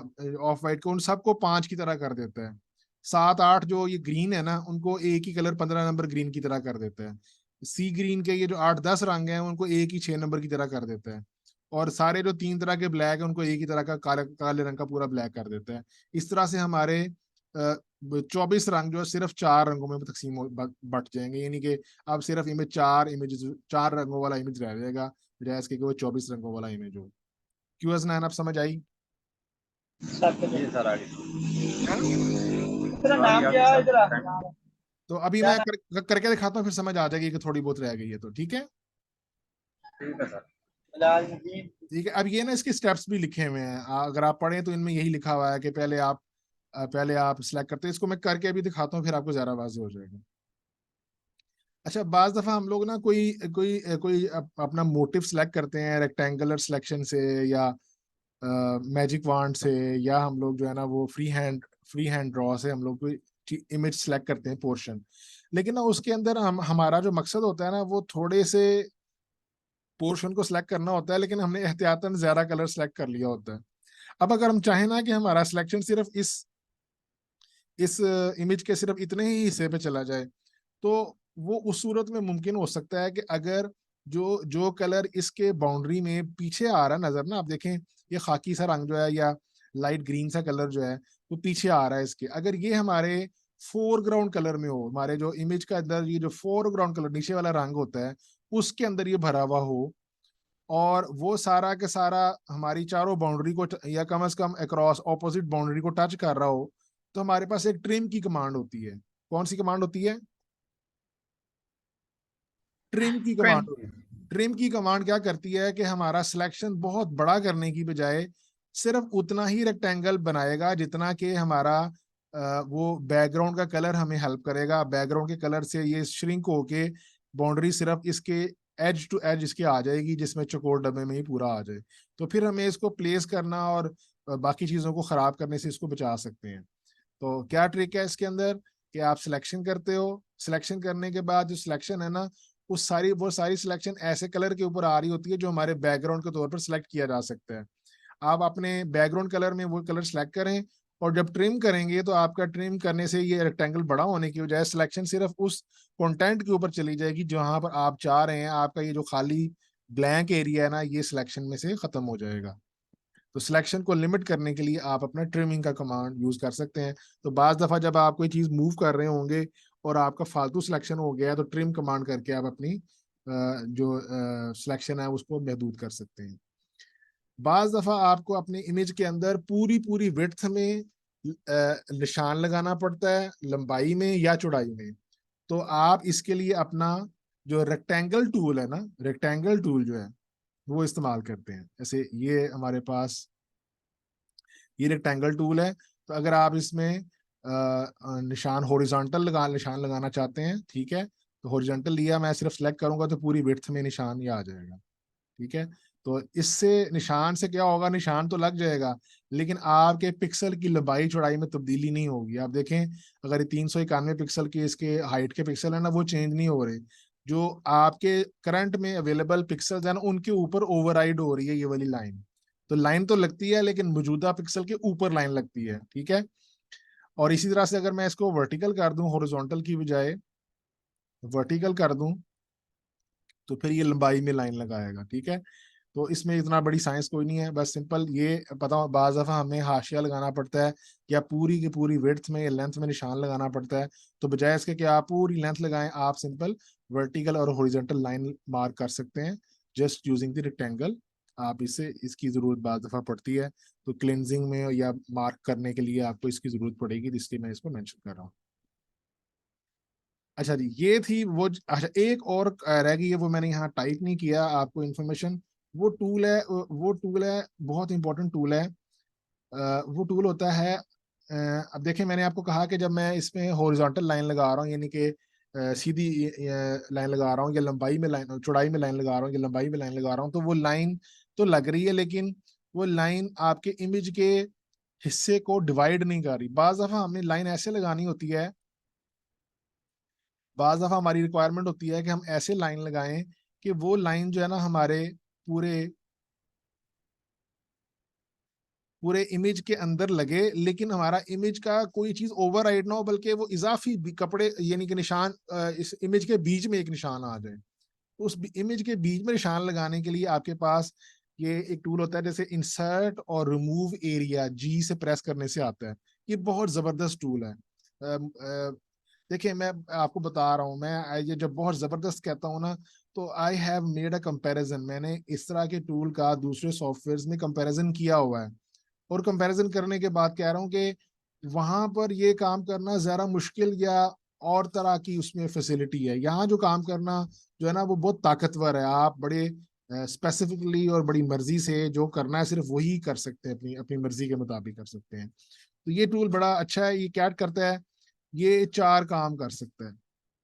ऑफ वाइट के, उन सबको 5 की तरह कर देता है। 7, 8 जो ये ग्रीन है ना, उनको एक ही कलर 15 नंबर ग्रीन की तरह कर देता है। सी ग्रीन के ये जो 8, 10 रंग हैं उनको एक ही 6 नंबर की तरह कर देता है। और सारे जो 3 तरह के ब्लैक है उनको एक ही तरह का काले काले रंग का पूरा ब्लैक कर देता है। इस तरह से हमारे 24 रंग जो है सिर्फ 4 रंगों में तकसीम बट जाएंगे, यानी कि अब सिर्फ इमेज 4 रंगों वाला इमेज रह जाएगा, बजाय इसके कि वो 24 रंगों वाला इमेज हो। क्यों हसनैन, आप समझ आई? सर आगे हाँ? तेरा नाम क्या है इधर? तो अभी मैं करके दिखाता हूँ, फिर समझ आ जाएगी कि थोड़ी बहुत रह गई है तो ठीक है। ठीक है सर। ठीक है, अब ये ना इसके स्टेप्स भी लिखे हुए हैं, अगर आप पढ़ें तो इनमें यही लिखा हुआ है कि पहले आप सिलेक्ट करते हैं। इसको मैं करके अभी दिखाता हूँ, फिर आपको ज्यादा वाज़ेह हो जाएगा। अच्छा, बाज दफा हम लोग ना कोई कोई कोई अपना मोटिव सिलेक्ट करते हैं रेक्टेंगुलर सिलेक्शन से, या मैजिक वांड से, या हम लोग जो है ना वो फ्री हैंड ड्रॉ से हम लोग कोई इमेज सेलेक्ट करते हैं, पोर्शन। लेकिन ना उसके अंदर हमारा जो मकसद होता है ना, वो थोड़े से पोर्शन को सिलेक्ट करना होता है, लेकिन हमने एहतियातन ज्यादा कलर सेलेक्ट कर लिया होता है। अब अगर हम चाहें ना कि हमारा सिलेक्शन सिर्फ इस इमेज के सिर्फ इतने ही हिस्से पे चला जाए, तो वो उस सूरत में मुमकिन हो सकता है कि अगर जो जो कलर इसके बाउंड्री में पीछे आ रहा है नजर ना, आप देखें ये खाकी सा रंग जो है या लाइट ग्रीन सा कलर जो है वो पीछे आ रहा है इसके, अगर ये हमारे फोरग्राउंड कलर में हो, हमारे जो इमेज का अंदर ये जो फोरग्राउंड कलर नीचे वाला रंग होता है उसके अंदर ये भरा हुआ हो, और वो सारा के सारा हमारी चारों बाउंड्री को या कम से कम अक्रॉस ऑपोजिट बाउंड्री को टच कर रहा हो, तो हमारे पास एक ट्रिम की कमांड होती है। कौन सी कमांड होती है? ट्रिम की कमांड होती है। ट्रिम की कमांड क्या करती है कि हमारा सिलेक्शन बहुत बड़ा करने की बजाय सिर्फ उतना ही रेक्टेंगल बनाएगा जितना कि हमारा वो बैकग्राउंड का कलर हमें हेल्प करेगा। बैकग्राउंड के कलर से ये श्रिंक होके बाउंड्री सिर्फ इसके एज टू एज इसके आ जाएगी, जिसमें चौकोर डब्बे में ही पूरा आ जाए। तो फिर हमें इसको प्लेस करना और बाकी चीजों को खराब करने से इसको बचा सकते हैं। तो क्या ट्रिक है इसके अंदर कि आप सिलेक्शन करते हो, सिलेक्शन करने के बाद जो सिलेक्शन है ना, वो सारी सिलेक्शन ऐसे कलर के ऊपर आ रही होती है जो हमारे बैकग्राउंड के तौर पर सिलेक्ट किया जा सकता है। आप अपने बैकग्राउंड कलर में वो कलर सेलेक्ट करें, और जब ट्रिम करेंगे तो आपका ट्रिम करने से ये रेक्टेंगल बड़ा होने की बजाय सिलेक्शन सिर्फ उस कंटेंट के ऊपर चली जाएगी जहां पर आप चाह रहे हैं। आपका ये जो खाली ब्लैंक एरिया है ना, ये सिलेक्शन में से खत्म हो जाएगा। तो सिलेक्शन को लिमिट करने के लिए आप अपना ट्रिमिंग का कमांड यूज कर सकते हैं। तो बाज दफा जब आप कोई चीज मूव कर रहे होंगे और आपका फालतू सिलेक्शन हो गया है, तो ट्रिम कमांड करके आप अपनी जो सिलेक्शन है उसको महदूद कर सकते हैं। बाज दफा आपको अपने इमेज के अंदर पूरी पूरी विड्थ में निशान लगाना पड़ता है, लंबाई में या चौड़ाई में। तो आप इसके लिए अपना जो रेक्टेंगल टूल है ना, रेक्टेंगल टूल जो है वो इस्तेमाल करते हैं। जैसे ये हमारे पास ये रेक्टेंगल टूल है, तो अगर आप इसमें निशान हॉरिजॉन्टल निशान लगाना चाहते हैं, ठीक है, तो हॉरिजॉन्टल लिया, मैं सिर्फ सेलेक्ट करूंगा तो पूरी विड्थ में निशान ये आ जाएगा। ठीक है, तो इससे निशान से क्या होगा, निशान तो लग जाएगा लेकिन आपके पिक्सल की लंबाई चौड़ाई में तब्दीली नहीं होगी। आप देखें, अगर ये 391 पिक्सल की इसके हाइट के पिक्सल है ना, वो चेंज नहीं हो रहे। जो आपके करंट में अवेलेबल पिक्सल्स है ना, उनके ऊपर ओवरराइड हो रही है ये वाली लाइन। तो लाइन तो लगती है लेकिन मौजूदा पिक्सल के ऊपर लाइन लगती है। ठीक है, और इसी तरह से अगर मैं इसको वर्टिकल कर दूं, हॉरिजॉन्टल की बजाय वर्टिकल कर दूं, तो फिर ये लंबाई में लाइन लगाएगा। ठीक है, तो इसमें इतना बड़ी साइंस कोई नहीं है, बस सिंपल ये पता, बाज़ दफ़ा हमें हाशिया लगाना पड़ता है या पूरी की पूरी विड्थ में या लेंथ में निशान लगाना पड़ता है। तो बजाय इसके कि आप पूरी लेंथ लगाएं, आप सिंपल वर्टिकल और हॉरिजॉन्टल लाइन मार्क कर सकते हैं जस्ट यूजिंग द रेक्टेंगल। आप इससे इसकी ज़रूरत बाज़ दफ़ा पड़ती है, तो क्लिनजिंग में या मार्क करने के लिए आपको इसकी ज़रूरत पड़ेगी, इसलिए मैं इसको मैंशन कर रहा हूँ। अच्छा जी, ये थी वो अच्छा, एक और रह गई है, वो मैंने यहाँ टाइप नहीं किया आपको इन्फॉर्मेशन। वो टूल है बहुत इंपॉर्टेंट टूल है। वो टूल होता है, अब देखिए मैंने आपको कहा कि जब मैं इसमें हॉरिजॉन्टल लाइन लगा रहा हूँ, यानी कि सीधी लाइन लगा रहा हूँ या लंबाई में लाइन, चौड़ाई में लाइन लगा रहा हूँ या लंबाई में लाइन लगा रहा हूँ, तो वो लाइन तो लग रही है लेकिन वो लाइन आपके इमेज के हिस्से को डिवाइड नहीं कर रही। बाज दफा हमने लाइन ऐसे लगानी होती है, बाज दफा हमारी रिक्वायरमेंट होती है कि हम ऐसे लाइन लगाएं कि वो लाइन जो है ना हमारे पूरे पूरे इमेज के अंदर लगे, लेकिन हमारा इमेज का कोई चीज ओवरराइड ना हो, बल्कि वो इजाफी कपड़े यानी कि निशान इस इमेज के बीच में एक निशान आ जाए। उस इमेज के बीच में निशान लगाने के लिए आपके पास ये एक टूल होता है, जैसे इंसर्ट और रिमूव एरिया, जी से प्रेस करने से आता है। ये बहुत जबरदस्त टूल है। देखिए मैं आपको बता रहा हूँ, मैं ये जब बहुत जबरदस्त कहता हूँ ना, तो I have made a comparison. मैंने इस तरह के टूल का दूसरे सॉफ्टवेयर में कंपैरिजन किया हुआ है, और कंपैरिजन करने के बाद कह रहा हूँ कि वहां पर ये काम करना जरा मुश्किल या और तरह की उसमें फैसिलिटी है। यहाँ जो काम करना जो है ना, वो बहुत ताकतवर है। आप बड़े स्पेसिफिकली और बड़ी मर्जी से जो करना है सिर्फ वही कर सकते हैं, अपनी अपनी मर्जी के मुताबिक कर सकते हैं। तो ये टूल बड़ा अच्छा है। ये क्या करता है, ये 4 काम कर सकता है।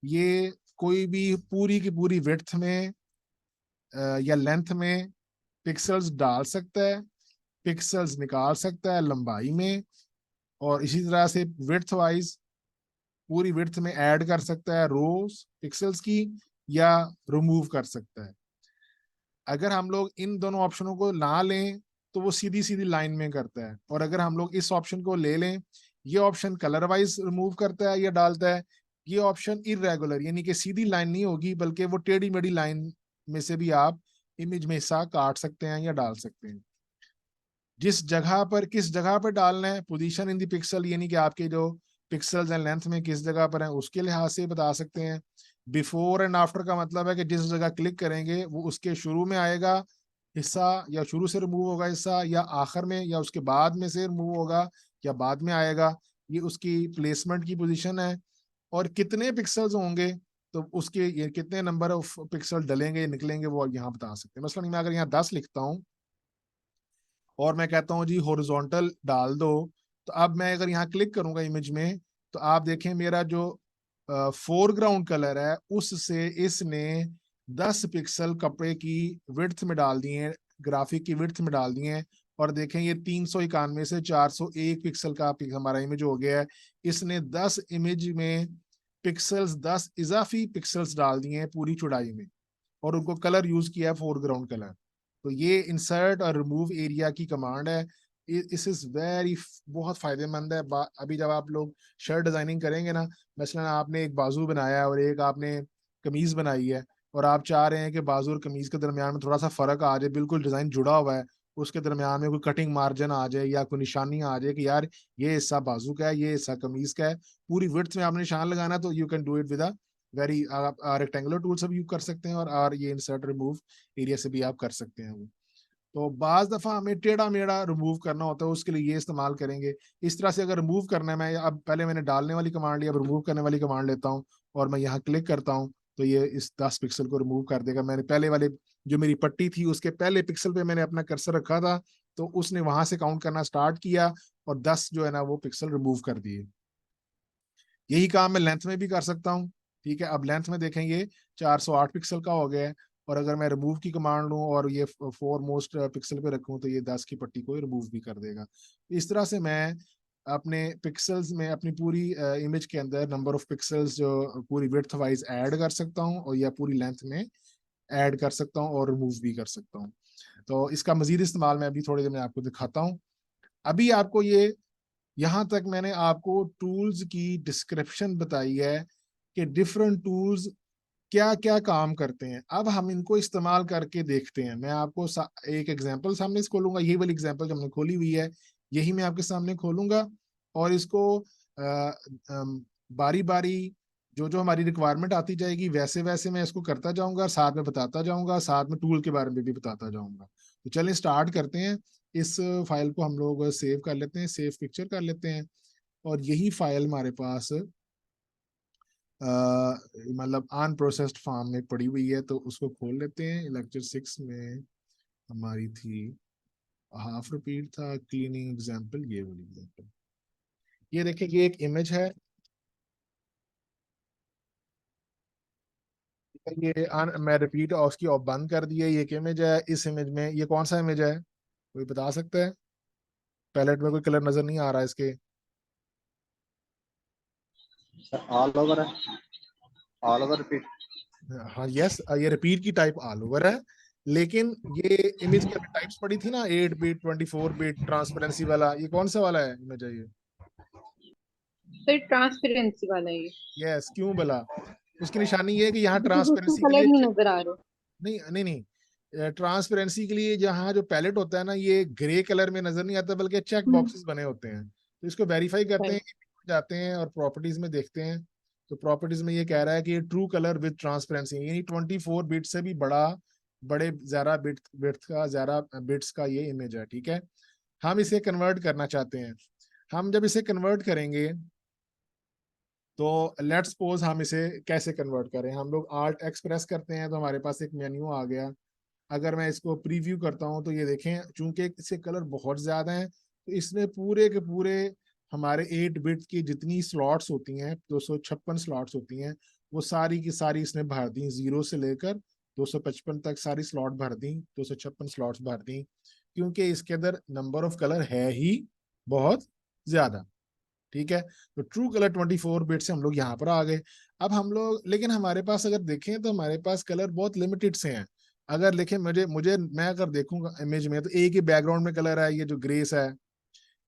ये कोई भी पूरी की पूरी विड्थ में या लेंथ में पिक्सल्स डाल सकता है, पिक्सल्स निकाल सकता है लंबाई में, और इसी तरह से विड्थ वाइज पूरी विड्थ में ऐड कर सकता है रोज पिक्सल्स की, या रिमूव कर सकता है। अगर हम लोग इन दोनों ऑप्शनों को ना लें तो वो सीधी सीधी लाइन में करता है, और अगर हम लोग इस ऑप्शन को ले लें, ये ऑप्शन कलर वाइज रिमूव करता है या डालता है। ये ऑप्शन इरेगुलर यानी कि सीधी लाइन नहीं होगी, बल्कि वो टेढ़ी मेढ़ी लाइन में से भी आप इमेज में हिस्सा काट सकते हैं या डाल सकते हैं। जिस जगह पर किस जगह पर डालना है, पोजीशन इन द पिक्सल, यानी कि आपके जो पिक्सल्स एंड लेंथ में किस जगह पर है उसके लिहाज से बता सकते हैं। बिफोर एंड आफ्टर का मतलब है कि जिस जगह क्लिक करेंगे वो उसके शुरू में आएगा हिस्सा, या शुरू से रिमूव होगा हिस्सा, या आखिर में, या उसके बाद में से रिमूव होगा, या बाद में आएगा। ये उसकी प्लेसमेंट की पोजीशन है। और कितने पिक्सल्स होंगे, तो उसके ये कितने नंबर ऑफ पिक्सल डलेंगे निकलेंगे, वो यहाँ बता सकते हैं। मसलन मैं अगर यहाँ 10 लिखता हूँ और मैं कहता हूँ जी हॉरिजॉन्टल डाल दो, तो अब मैं अगर यहाँ क्लिक करूंगा इमेज में, तो आप देखें मेरा जो फोरग्राउंड कलर है उससे इसने 10 पिक्सल कपड़े की विड्थ में डाल दिए हैं, ग्राफिक की विड्थ में डाल दिए हैं, और देखें ये 391 से 401 पिक्सल का हमारा इमेज हो गया है। इसने 10 इमेज में पिक्सल्स, 10 इजाफी पिक्सल्स डाल दिए हैं पूरी चौड़ाई में, और उनको कलर यूज किया है फोरग्राउंड कलर। तो ये इंसर्ट और रिमूव एरिया की कमांड है। इस इज वेरी बहुत फायदेमंद है। अभी जब आप लोग शर्ट डिजाइनिंग करेंगे ना, मसलन आपने एक बाजू बनाया है और एक आपने कमीज बनाई है, और आप चाह रहे हैं कि बाजू और कमीज के दरमियान में थोड़ा सा फर्क आ जाए, बिल्कुल डिजाइन जुड़ा हुआ है, उसके दरमियान में कोई कटिंग मार्जिन आ जाए या कोई निशानी आ जाए कि यार ये हिस्सा बाजू का है, ये हिस्सा कमीज का है, पूरी विड्थ में आपने निशान लगाना, तो you can do it with very rectangular tool से भी यूज कर सकते हैं, और ये इंसर्ट रिमूव एरिया से भी आप कर सकते हैं वो। तो बाज दफा हमें टेढ़ा मेढ़ा रिमूव करना होता है, उसके लिए ये इस्तेमाल करेंगे। इस तरह से अगर रिमूव करना है, मैं अब पहले मैंने डालने वाली कमांड ली, अब रिमूव करने वाली कमांड लेता हूँ, और मैं यहाँ क्लिक करता हूँ, तो ये इस 10 पिक्सल को रिमूव कर देगा। मैंने पहले वाले जो मेरी पट्टी थी उसके पहले पिक्सल पे मैंने अपना कर्सर रखा था, तो उसने वहां से काउंट करना स्टार्ट किया और 10 जो है ना वो पिक्सल रिमूव कर दिए। यही काम मैं लेंथ में भी कर सकता हूँ। ठीक है, अब लेंथ में देखेंगे 408 पिक्सल का हो गया है, और अगर मैं रिमूव की कमांड लूँ और ये 4 मोस्ट पिक्सल पे रखूँ, तो ये 10 की पट्टी को रिमूव भी कर देगा। इस तरह से मैं अपने पिक्सल्स में अपनी पूरी इमेज के अंदर नंबर ऑफ पिक्सल्स जो पूरी विड्थ वाइज ऐड कर सकता हूँ, और या पूरी लेंथ में ऐड कर सकता हूँ और रिमूव भी कर सकता हूँ। तो इसका मजीद इस्तेमाल मैं अभी थोड़ी देर में आपको दिखाता हूँ। अभी आपको ये, यहां तक मैंने आपको टूल्स की डिस्क्रिप्शन बताई है कि डिफरेंट टूल्स क्या क्या काम करते हैं। अब हम इनको इस्तेमाल करके देखते हैं। मैं आपको एक एग्जांपल सामने से खोलूंगा, यही वाली एग्जांपल जो हमने खोली हुई है, यही मैं आपके सामने खोलूंगा, और इसको बारी बारी जो जो हमारी रिक्वायरमेंट आती जाएगी वैसे वैसे मैं इसको करता जाऊंगा, साथ में बताता जाऊंगा, साथ में टूल के बारे में भी बताता जाऊंगा। तो चलिए स्टार्ट करते हैं। इस फाइल को हम लोग सेव कर लेते हैं, सेव पिक्चर कर लेते हैं, और यही फाइल हमारे पास मतलब अनप्रोसेस्ड फॉर्म में पड़ी हुई है, तो उसको खोल लेते हैं। लेक्चर 6 में हमारी थी, हाफ रिपीट था, क्लीनिंग एग्जांपल, ये वाली एग्जांपल। ये देखिए, ये एक इमेज है, मैं रिपीट और उसकी और बंद कर दिया। ये एक इमेज है, इस इमेज में ये कौन सा इमेज है, कोई बता सकता है? पैलेट में कोई कलर नजर नहीं आ रहा है इसके। सर ऑल ओवर है, ऑल ओवर रिपीट। हाँ यस, ये रिपीट की टाइप ऑल ओवर है, लेकिन ये इमेज की टाइप्स पड़ी थी ना, 8 बिट, 24 बिट, ट्रांसपेरेंसी वाला, ये कौन सा वाला है इमेज है ये? सर ट्रांसपेरेंसी वाला है ये। यस, क्यों भला? उसकी निशानी ये है कि यहाँ बिकॉज उसमें ट्रांसपेरेंसी के कलर लिए नहीं नजर आ रहा। नहीं नहीं नहीं, ट्रांसपेरेंसी के लिए जहाँ जो पैलेट होता है ना, ये ग्रे कलर में नजर नहीं आता, बल्कि चेक बॉक्सेस बने होते हैं। तो इसको वेरीफाई करते हैं, जाते हैं और प्रॉपर्टीज में देखते हैं। तो प्रॉपर्टीज में ये कह रहा है कि ट्रू कलर विद ट्रांसपेरेंसी, यानी 24 बिट से भी बड़े ज्यादा ज्यादा बिट्स का ये इमेज है। ठीक है, हम इसे कन्वर्ट करना चाहते हैं। हम जब इसे कन्वर्ट करेंगे, तो लेट्स सपोज हम इसे कैसे कन्वर्ट करें। हम लोग Alt X प्रेस करते हैं, तो हमारे पास एक मेन्यू आ गया। अगर मैं इसको प्रीव्यू करता हूं, तो ये देखें, चूंकि इसके कलर बहुत ज्यादा हैं, तो इसने पूरे के पूरे हमारे 8 बिट की जितनी स्लॉट्स होती हैं, 256 स्लॉट्स होती हैं, वो सारी की सारी इसने भर दी, 0 से लेकर 255 तक सारी स्लॉट भर दी, 256 स्लॉट्स भर दी, क्योंकि इसके अंदर नंबर ऑफ कलर है ही बहुत ज्यादा। ठीक है, तो ट्रू कलर 24 बिट से हम लोग यहाँ पर आ गए। अब हम लोग, लेकिन हमारे पास अगर देखें तो हमारे पास कलर बहुत लिमिटेड से हैं। अगर देखें, मुझे मुझे मैं अगर देखूंगा इमेज में, तो एक ही बैकग्राउंड में कलर है, ये जो ग्रेस है,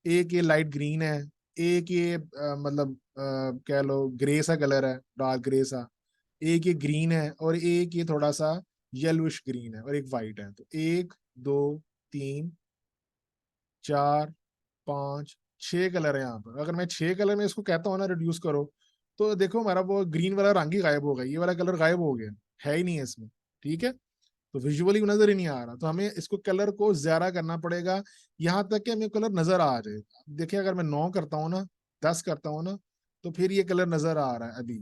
एक ये लाइट ग्रीन है, एक ये मतलब कह लो ग्रे सा कलर है, डार्क ग्रे सा, एक ये ग्रीन है, और एक ये थोड़ा सा येलोइश ग्रीन है, और एक वाइट है। तो 1 2 3 4 5 6 कलर है यहाँ पर। अगर मैं 6 कलर में इसको कहता हूँ ना रिड्यूस करो, तो देखो हमारा वो ग्रीन वाला रंग ही गायब हो गया, ये वाला कलर गायब हो गया, है ही नहीं है इसमें। ठीक है, तो विजुअली नजर ही नहीं आ रहा, तो हमें इसको कलर को ज्यादा करना पड़ेगा, यहाँ तक कि हमें कलर नजर आ जाए। देखिए, अगर मैं 9 करता हूँ ना, 10 करता हूँ ना, तो फिर ये कलर नजर आ रहा है अभी।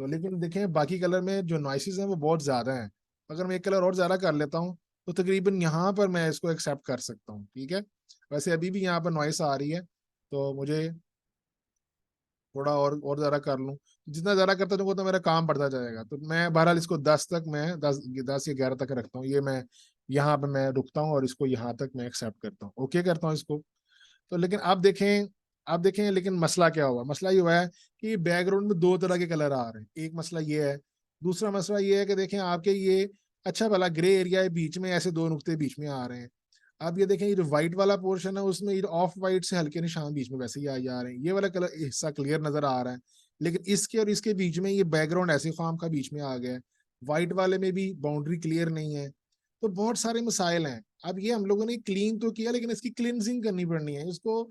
तो लेकिन देखें, बाकी कलर में जो नॉइसेस हैं वो बहुत ज्यादा हैं। अगर मैं एक कलर और ज्यादा कर लेता हूँ, तो तकरीबन यहाँ पर मैं इसको एक्सेप्ट कर सकता हूँ। ठीक है, वैसे अभी भी यहाँ पर नॉइस आ रही है, तो मुझे थोड़ा और ज्यादा कर लूँ। जितना ज्यादा करता जाऊंगा तो मेरा काम बढ़ता जाएगा। तो मैं बहरहाल इसको 10 तक, मैं 10 10 या 11 तक रखता हूँ। ये मैं यहाँ पे मैं रुकता हूँ और इसको यहाँ तक मैं एक्सेप्ट करता हूँ, ओके करता हूँ इसको। तो लेकिन आप देखें लेकिन मसला क्या हुआ, मसला ये हुआ है कि बैकग्राउंड में दो तरह के कलर आ रहे हैं, एक मसला ये है। दूसरा मसला ये है कि देखें आपके ये अच्छा भला ग्रे एरिया है, बीच में ऐसे दो नुक्ते बीच में आ रहे हैं। अब ये देखें, ये जो व्हाइट वाला पोर्शन है उसमें ये ऑफ व्हाइट से हल्के निशान बीच में वैसे ही आ जा रहे हैं, ये वाला कलर हिस्सा क्लियर नजर आ रहा है। लेकिन इसके और इसके बीच में ये बैकग्राउंड ऐसे खाम का बीच में आ गया है, व्हाइट वाले में भी बाउंड्री क्लियर नहीं है। तो बहुत सारे मसाइल हैं। अब ये हम लोगों ने क्लीन तो किया, लेकिन इसकी क्लिनजिंग करनी पड़नी है, इसको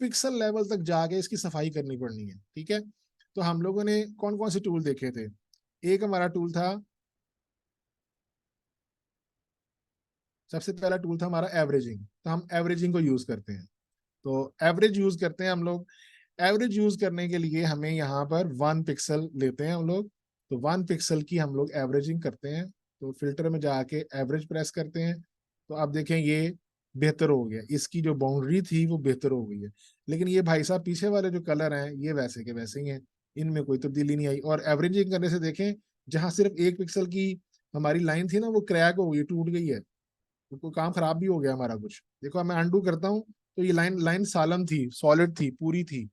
पिक्सल लेवल तक जाके इसकी सफाई करनी पड़नी है, ठीक है। तो हम लोगों ने कौन कौन से टूल देखे थे। एक हमारा टूल था, सबसे पहला टूल था हमारा एवरेजिंग। तो हम एवरेजिंग को यूज करते हैं। तो एवरेज यूज करते हैं हम लोग। एवरेज यूज करने के लिए हमें यहाँ पर 1 पिक्सल लेते हैं हम लोग। तो 1 पिक्सल की हम लोग एवरेजिंग करते हैं। तो फिल्टर में जाके एवरेज प्रेस करते हैं। तो आप देखें ये बेहतर हो गया, इसकी जो बाउंड्री थी वो बेहतर हो गई है। लेकिन ये भाई साहब पीछे वाले जो कलर हैं ये वैसे के वैसे ही हैं, इनमें कोई तब्दीली नहीं आई। और एवरेजिंग करने से देखें, जहां सिर्फ 1 पिक्सल की हमारी लाइन थी ना, वो क्रैक हो गई, टूट गई है। तो कोई काम खराब भी हो गया हमारा कुछ। देखो मैं अनडू करता हूँ, तो ये लाइन लाइन सालम थी, सॉलिड थी, पूरी थी।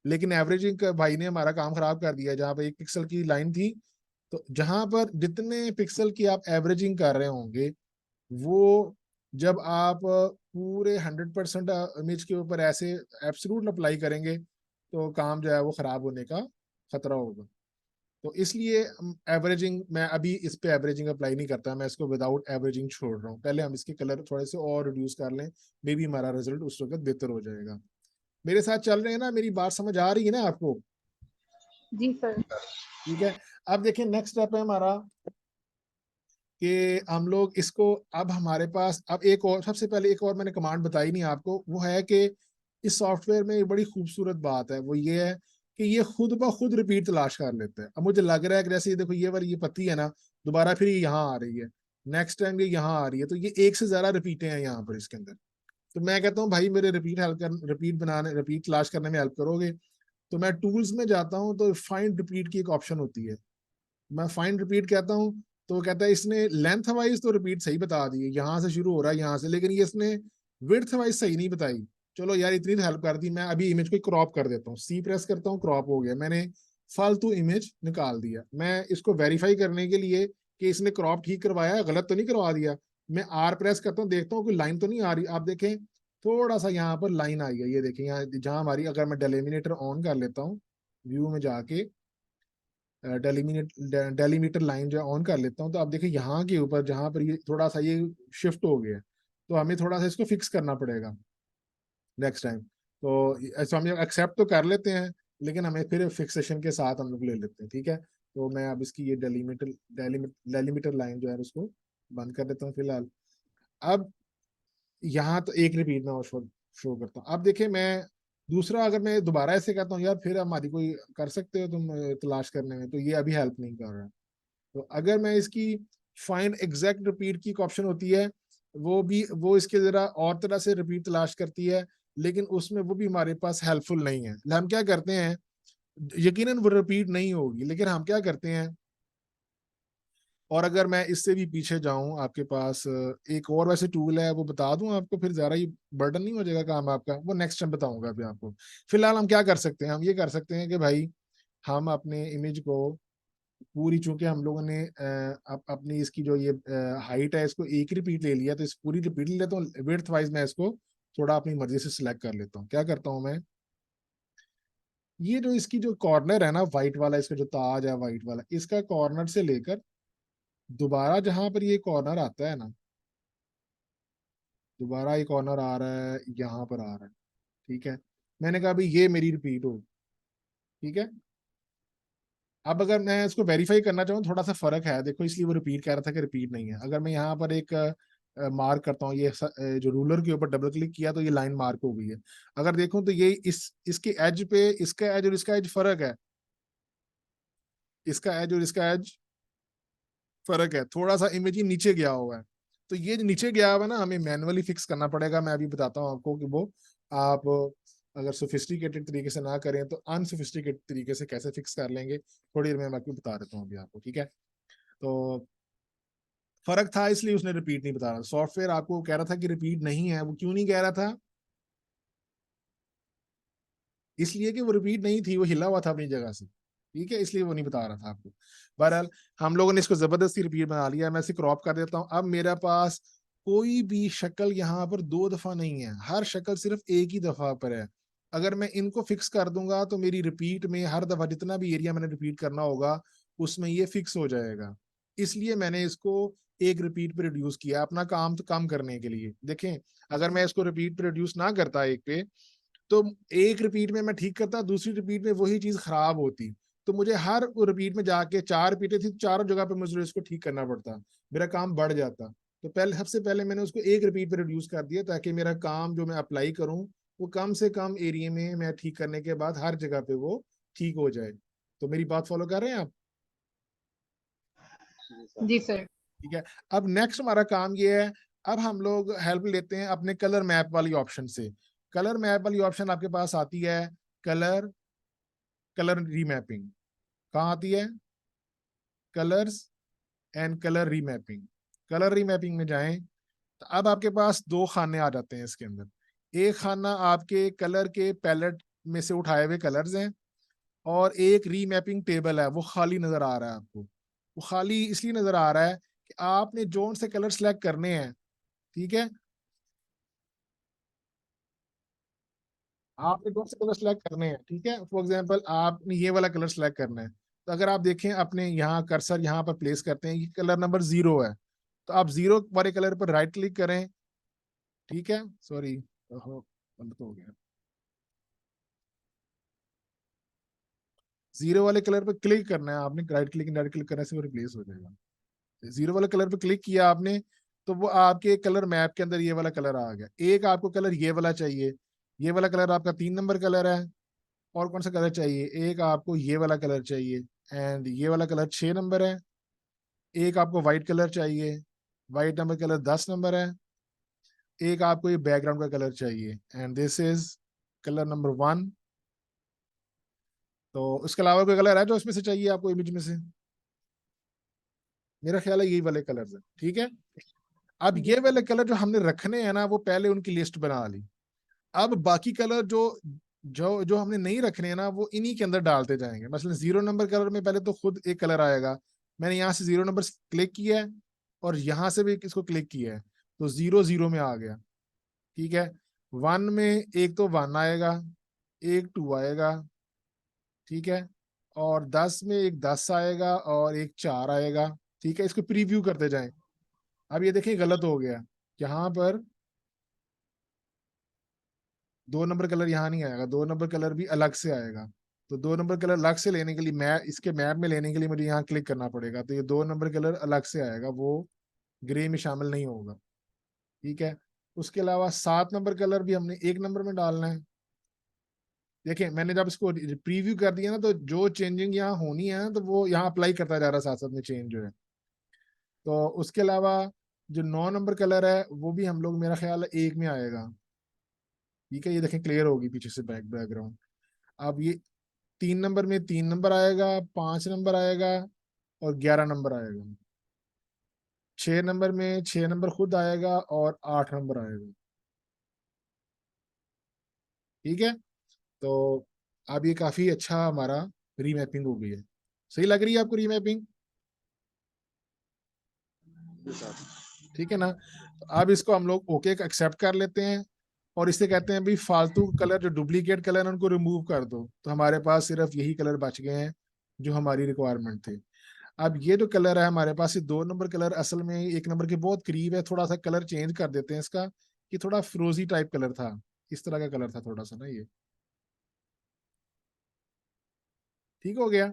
लेकिन एवरेजिंग का भाई ने हमारा काम खराब कर दिया। जहां पर 1 पिक्सल की लाइन थी, तो जहां पर जितने पिक्सल की आप एवरेजिंग कर रहे होंगे, वो जब आप पूरे 100% इमेज के ऊपर ऐसे एब्सोल्यूट अप्लाई करेंगे, तो काम जो है वो खराब होने का खतरा होगा। तो इसलिए एवरेजिंग, मैं अभी इस पे एवरेजिंग अप्लाई नहीं करता, मैं इसको विदाउट एवरेजिंग छोड़ रहा हूँ। पहले हम इसके कलर थोड़े से और रिड्यूस कर लें, मे बी हमारा रिजल्ट उस वक्त बेहतर हो जाएगा। मेरे साथ चल रहे हैं ना, मेरी बात समझ आ रही है ना आपको? जी सर। ठीक है। अब देखिए नेक्स्ट स्टेप है हमारा कि हम लोग इसको, अब हमारे पास अब एक और, सबसे पहले एक और मैंने कमांड बताई नहीं आपको, वो है कि इस सॉफ्टवेयर में एक बड़ी खूबसूरत बात है, वो ये है कि ये खुद ब खुद रिपीट तलाश कर लेते हैं। अब मुझे लग रहा है कि जैसे ये देखो, ये वाली ये पत्ती है ना, दोबारा फिर ये यहाँ आ रही है, नेक्स्ट टाइम ये यहाँ आ रही है, तो ये एक से ज्यादा रिपीटें हैं यहाँ पर इसके अंदर। तो मैं कहता हूँ भाई मेरे रिपीट तलाश करने में हेल्प करोगे। तो मैं टूल्स में जाता हूँ, तो फाइंड रिपीट की एक ऑप्शन होती है। मैं फाइंड रिपीट कहता हूँ, तो वो कहता है इसने लेंथ वाइज तो रिपीट सही बता दी है, यहाँ से शुरू हो रहा है यहाँ से, लेकिन ये इसने विड्थ वाइज सही नहीं बताई। चलो यार इतनी तो हेल्प कर दी, मैं अभी इमेज को क्रॉप कर देता हूँ, सी प्रेस करता हूँ, क्रॉप हो गया, मैंने फालतू इमेज निकाल दिया। मैं इसको वेरीफाई करने के लिए कि इसने क्रॉप ठीक करवाया है, गलत तो नहीं करवा दिया, मैं आर प्रेस करता हूँ, देखता हूँ कोई लाइन तो नहीं आ रही। आप देखें थोड़ा सा यहाँ पर लाइन आई है, ये देखें यहाँ जहां हमारी, अगर मैं डेलिमिनेटर ऑन कर लेता हूँ, व्यू में जाके डेलीमीटर लाइन जो ऑन कर लेता हूँ, तो आप देखिए यहाँ के ऊपर जहां पर ये थोड़ा सा ये शिफ्ट हो गया, तो हमें थोड़ा सा इसको फिक्स करना पड़ेगा नेक्स्ट टाइम। तो ऐसा हम एक्सेप्ट तो कर लेते हैं, लेकिन हमें फिर फिक्सेशन के साथ हम लोग ले लेते हैं, ठीक है। तो मैं अब इसकी ये डेलीमीटर लाइन जो है उसको बंद कर देता हूँ फिलहाल। अब यहाँ तो एक रिपीट में शो शो करता हूँ। अब देखिए मैं दूसरा, अगर मैं दोबारा ऐसे कहता हूँ यार फिर हमारी कोई कर सकते हो तुम तलाश करने में, तो ये अभी हेल्प नहीं कर रहा। तो अगर मैं इसकी फाइंड एग्जैक्ट रिपीट की एक ऑप्शन होती है, वो इसके जरा और तरह से रिपीट तलाश करती है, लेकिन उसमें वो भी हमारे पास हेल्पफुल नहीं है। हम क्या करते हैं, यकीनन वो रिपीट नहीं होगी, लेकिन हम क्या करते हैं, और अगर मैं इससे भी पीछे जाऊं, आपके पास एक और वैसे टूल है, वो बता दूं आपको, फिर ज्यादा ही बर्डन नहीं हो जाएगा काम आपका, वो नेक्स्ट टाइम बताऊंगा अभी आपको। फिलहाल हम क्या कर सकते हैं, हम ये कर सकते हैं कि भाई हम अपने इमेज को पूरी, चूंकि हम लोगों ने अपनी इसकी जो ये हाइट है इसको एक रिपीट ले लिया, तो इस पूरी रिपीट ले लेता हूँ, विड्थ वाइज मैं इसको थोड़ा अपनी मर्जी से सिलेक्ट कर लेता हूँ। क्या करता हूँ मैं, ये जो इसकी जो कॉर्नर है ना व्हाइट वाला, इसका जो ताज है व्हाइट वाला, इसका कॉर्नर से लेकर दोबारा जहां पर ये कॉर्नर आता है ना, दोबारा एक कॉर्नर आ रहा है, यहाँ पर आ रहा है, ठीक है। मैंने कहा भाई ये मेरी रिपीट हो, ठीक है। अब अगर मैं इसको वेरीफाई करना चाहूँ, थोड़ा सा फर्क है देखो, इसलिए वो रिपीट कह रहा था कि रिपीट नहीं है। अगर मैं यहाँ पर एक मार्क करता हूँ, ये जो रूलर के ऊपर डबल क्लिक किया, तो ये लाइन मार्क हो गई है। अगर देखूं तो ये इसके एज पे, इसका एज और इसका एज फर्क है, इसका एज और इसका एज फर्क है, थोड़ा सा इमेज ही नीचे गया हुआ है। तो ये जो नीचे गया हुआ है ना, हमें मैनुअली फिक्स करना पड़ेगा। मैं अभी बताता हूँ आपको कि वो आप अगर सोफिस्टिकेटेड तरीके से ना करें, तो अनसोफिस्टिकेटेड तरीके से कैसे फिक्स कर लेंगे, थोड़ी देर में मैं आपको बता देता हूँ अभी आपको, ठीक है। तो फर्क था इसलिए उसने रिपीट नहीं बता रहा। सॉफ्टवेयर आपको कह रहा था कि रिपीट नहीं है। वो क्यों नहीं कह रहा था? इसलिए कि वो रिपीट नहीं थी, वो हिला हुआ था अपनी जगह से, ठीक है, इसलिए वो नहीं बता रहा था आपको। बहरहाल हम लोगों ने इसको जबरदस्ती रिपीट बना लिया। मैं इसे क्रॉप कर देता हूँ। अब मेरे पास कोई भी शक्ल यहाँ पर 2 दफा नहीं है, हर शक्ल सिर्फ एक ही दफा पर है। अगर मैं इनको फिक्स कर दूंगा तो मेरी रिपीट में हर दफा जितना भी एरिया मैंने रिपीट करना होगा उसमें ये फिक्स हो जाएगा। इसलिए मैंने इसको एक रिपीट पे रिड्यूस किया, अपना काम तो कम करने के लिए। देखें, अगर मैं इसको रिपीट पे रिड्यूस ना करता एक पे, तो एक रिपीट में मैं ठीक करता, दूसरी रिपीट में वही चीज खराब होती, तो मुझे हर रिपीट में जाके 4 रिपीटें थी, चारों जगह पे मुझे इसको ठीक करना पड़ता, मेरा काम बढ़ जाता। तो पहले, सबसे पहले मैंने उसको एक रिपीट पे रिड्यूस कर दिया ताकि मेरा काम जो मैं अप्लाई करूं वो कम से कम एरिया में मैं ठीक करने के बाद हर जगह पे वो ठीक हो जाए। तो मेरी बात फॉलो कर रहे हैं आप? जी सर। ठीक है। अब नेक्स्ट हमारा काम ये है, अब हम लोग हेल्प लेते हैं अपने कलर मैप वाली ऑप्शन से। कलर मैप वाली ऑप्शन आपके पास आती है, कलर कलर रीमैपिंग। कहाँ आती है? Colours and colour remapping. Colour remapping में जाएं तो अब आपके पास 2 खाने आ जाते हैं इसके अंदर। एक खाना आपके कलर के पैलेट में से उठाए हुए कलर्स हैं, और एक रीमैपिंग टेबल है, वो खाली नजर आ रहा है आपको। वो खाली इसलिए नजर आ रहा है कि आपने जोन से कलर सेलेक्ट करने हैं, ठीक है, आपने कौन से कलर सेलेक्ट करने हैं, ठीक है। फॉर एग्जांपल आपने ये वाला कलर सेलेक्ट करना है, तो अगर आप देखें अपने यहाँ कर्सर यहाँ पर प्लेस करते हैं, ये कलर नंबर 0 है, तो आप 0 वाले कलर पर राइट क्लिक करें, ठीक है, सॉरी गलत हो गया, 0 वाले कलर पर क्लिक करना है आपने, राइट क्लिक करने से वो रिप्लेस हो जाएगा। 0 वाले कलर पर क्लिक किया आपने, तो वो आपके कलर मैप के अंदर ये वाला कलर आ गया। एक आपको कलर ये वाला चाहिए, ये वाला कलर आपका 3 नंबर कलर है। और कौन सा कलर चाहिए? एक आपको ये वाला कलर चाहिए, एंड ये वाला कलर 6 नंबर है। एक आपको व्हाइट कलर चाहिए, व्हाइट नंबर कलर 10 नंबर है। एक आपको ये बैकग्राउंड का कलर चाहिए, and this is colour number 1। तो इसके अलावा कोई कलर है जो इसमें से चाहिए आपको इमेज में से? मेरा ख्याल है यही वाले कलर है, ठीक है। अब ये वाले कलर जो हमने रखने हैं ना, वो पहले उनकी लिस्ट बना ली। अब बाकी कलर जो जो जो हमने नहीं रखने हैं ना, वो इन्हीं के अंदर डालते जाएंगे। मसलन 0 नंबर कलर में पहले तो खुद एक कलर आएगा, मैंने यहाँ से 0 नंबर क्लिक किया है और यहाँ से भी इसको क्लिक किया है, तो 0 0 में आ गया, ठीक है। 1 में एक तो 1 आएगा, एक 2 आएगा, ठीक है, और 10 में एक 10 आएगा और एक 4 आएगा, ठीक है। इसको प्रीव्यू करते जाएं। अब ये देखिए गलत हो गया, यहाँ पर 2 नंबर कलर यहाँ नहीं आएगा, 2 नंबर कलर भी अलग से आएगा। तो 2 नंबर कलर अलग से लेने के लिए, मैं इसके मैप में लेने के लिए मुझे यहाँ क्लिक करना पड़ेगा, तो ये 2 नंबर कलर अलग से आएगा, वो ग्रे में शामिल नहीं होगा, ठीक है। उसके अलावा 7 नंबर कलर भी हमने 1 नंबर में डालना है। देखिए मैंने जब इसको प्रीव्यू कर दिया ना, तो जो चेंजिंग यहाँ होनी है तो वो यहाँ अप्लाई करता जा रहा है साथ साथ में चेंज जो है। तो उसके अलावा जो 9 नंबर कलर है वो भी हम लोग, मेरा ख्याल है 1 में आएगा, ठीक है। ये देखें क्लियर होगी पीछे से बैकग्राउंड। अब ये 3 नंबर में 3 नंबर आएगा, 5 नंबर आएगा और 11 नंबर आएगा। 6 नंबर में 6 नंबर खुद आएगा और 8 नंबर आएगा, ठीक है। तो अब ये काफी अच्छा हमारा रीमैपिंग हो गई है। सही लग रही है आपको रीमैपिंग? ठीक है ना। तो अब इसको हम लोग ओके एक्सेप्ट कर लेते हैं, और इससे कहते हैं भाई फालतू कलर जो डुप्लीकेट कलर है उनको रिमूव कर दो। तो हमारे पास सिर्फ यही कलर बच गए हैं जो हमारी रिक्वायरमेंट थे। अब ये जो कलर है हमारे पास, ये 2 नंबर कलर असल में 1 नंबर के बहुत करीब है। थोड़ा सा कलर चेंज कर देते हैं इसका, कि थोड़ा फिरोजी टाइप कलर था, इस तरह का कलर था थोड़ा सा ना, ये ठीक हो गया।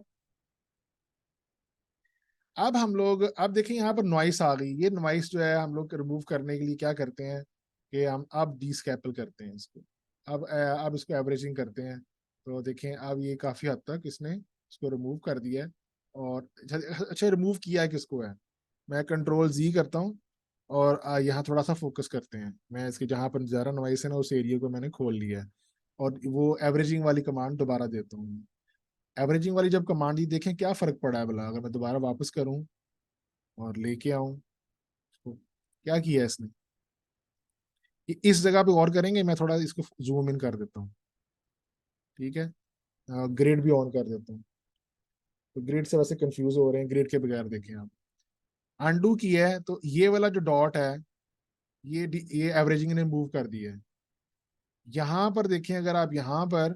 अब हम लोग, अब देखिए यहाँ पर नॉइस आ गई। ये नॉइस जो है हम लोग रिमूव करने के लिए क्या करते हैं कि हम अब डीस्कैपल करते हैं इसको। अब इसको एवरेजिंग करते हैं। तो देखें अब ये काफी हद तक इसने इसको रिमूव कर दिया है। और अच्छा रिमूव किया है किसको है, मैं कंट्रोल Z करता हूँ, और यहाँ थोड़ा सा फोकस करते हैं। मैं इसके जहाँ पर ज़्यादा नॉइस है ना, उस एरिया को मैंने खोल लिया है, और वो एवरेजिंग वाली कमांड दोबारा देता हूँ। एवरेजिंग वाली जब कमांड दी, देखें क्या फर्क पड़ा है भला, अगर मैं दोबारा वापस करूं और लेके आऊं, क्या किया है इसने, इस जगह पे और करेंगे, मैं थोड़ा इसको जूम इन कर देता हूँ, ठीक है, ग्रिड भी ऑन कर देता हूँ। तो ग्रिड से वैसे कंफ्यूज हो रहे हैं, ग्रिड के बगैर देखें आप, अनडू किया है तो ये वाला जो डॉट है, ये एवरेजिंग ने मूव कर दी है। यहां पर देखें अगर आप यहां पर,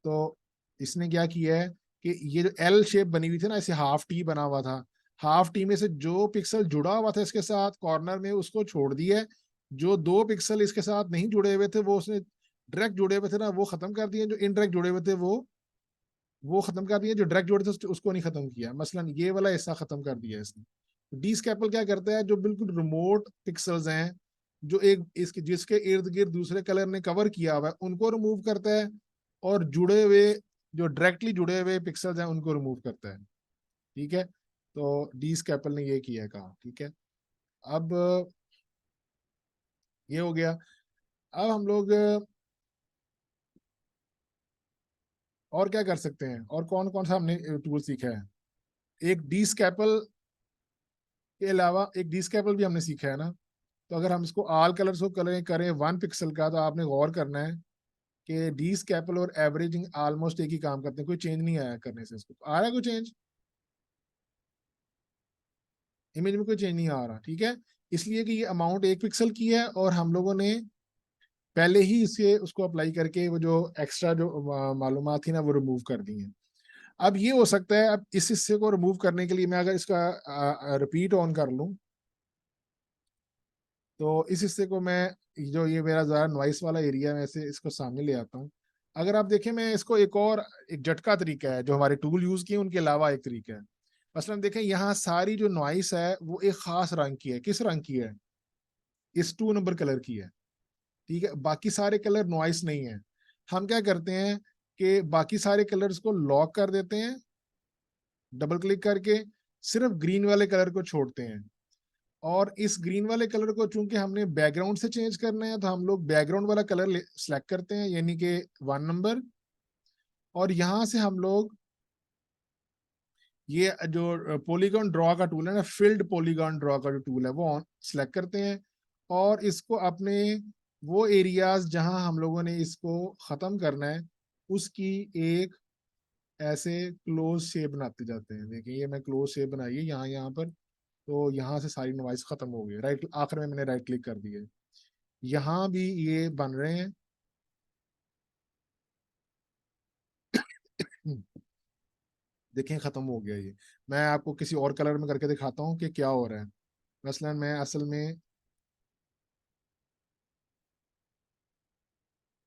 तो इसने क्या किया है कि ये जो एल शेप बनी हुई थी ना, ऐसे हाफ टी बना हुआ था, हाफ टी में से जो पिक्सल जुड़ा हुआ था इसके साथ कॉर्नर में उसको छोड़ दिया है, जो 2 पिक्सल इसके साथ नहीं जुड़े हुए थे वो उसने डायरेक्ट जुड़े हुए थे ना वो खत्म कर दिए, जो इनडायरेक्ट जुड़े हुए थे वो खत्म कर दिए, जो डायरेक्ट जुड़े थे उसको नहीं खत्म किया, मसलन ये वाला हिस्सा खत्म कर दिया इसने। डी स्कैपल क्या करता है, जो बिल्कुल रिमोट पिक्सल्स हैं, जो एक इसके जिसके इर्द गिर्द दूसरे कलर ने कवर किया हुआ है उनको रिमूव करता है, और जुड़े हुए जो डायरेक्टली जुड़े हुए पिक्सल्स हैं उनको रिमूव करता है, ठीक है। तो डी स्कैपल ने ये किया, कहा ठीक है। अब ये हो गया। अब हम लोग और क्या कर सकते हैं, और कौन कौन सा हमने टूल सीखा है, एक डी स्कैपल के अलावा एक डी स्कैपल भी हमने सीखा है ना। तो अगर हम इसको ऑल कलर्स को कलर करें 1 पिक्सल का, तो आपने गौर करना है कि डी स्कैपल और एवरेजिंग ऑलमोस्ट एक ही काम करते हैं, कोई चेंज नहीं आया करने से, इसको आ रहा है कोई चेंज, इमेज में कोई चेंज नहीं आ रहा, ठीक है। इसलिए कि ये अमाउंट 1 पिक्सल की है और हम लोगों ने पहले ही इसे उसको अप्लाई करके वो जो एक्स्ट्रा जो मालूमात थी ना वो रिमूव कर दी है। अब ये हो सकता है, अब इस हिस्से को रिमूव करने के लिए मैं अगर इसका रिपीट ऑन कर लूं, तो इस हिस्से को मैं, जो ये मेरा ज़रा नॉइस वाला एरिया है, से इसको सामने ले आता हूँ। अगर आप देखें, मैं इसको एक झटका तरीका है जो हमारे टूल यूज किए उनके अलावा एक तरीका है। मसलन देखें यहाँ सारी जो नॉइस है वो एक खास रंग की है, किस रंग की है, इस 2 नंबर कलर की है, ठीक है, बाकी सारे कलर नॉइस नहीं है। हम क्या करते हैं कि बाकी सारे कलर्स को लॉक कर देते हैं डबल क्लिक करके, सिर्फ ग्रीन वाले कलर को छोड़ते हैं, और इस ग्रीन वाले कलर को चूंकि हमने बैकग्राउंड से चेंज करना है तो हम लोग बैकग्राउंड वाला कलर सिलेक्ट करते हैं, यानी कि 1 नंबर, और यहां से हम लोग ये जो पॉलीगॉन ड्रॉ का टूल है ना, फिल्ड पॉलीगॉन ड्रॉ का जो टूल है वो सिलेक्ट करते हैं, और इसको अपने वो एरियाज जहां हम लोगों ने इसको खत्म करना है उसकी एक ऐसे क्लोज शेप बनाते जाते हैं। देखिए ये मैं क्लोज शेप बनाई है यहाँ यहाँ पर, तो यहाँ से सारी नॉइस खत्म हो गई, राइट आखिर में मैंने राइट क्लिक कर दिया, यहाँ भी ये बन रहे हैं। देखें खत्म हो गया ये। मैं आपको किसी और कलर में करके दिखाता हूँ कि क्या हो रहा है। मसलन मैं असल में,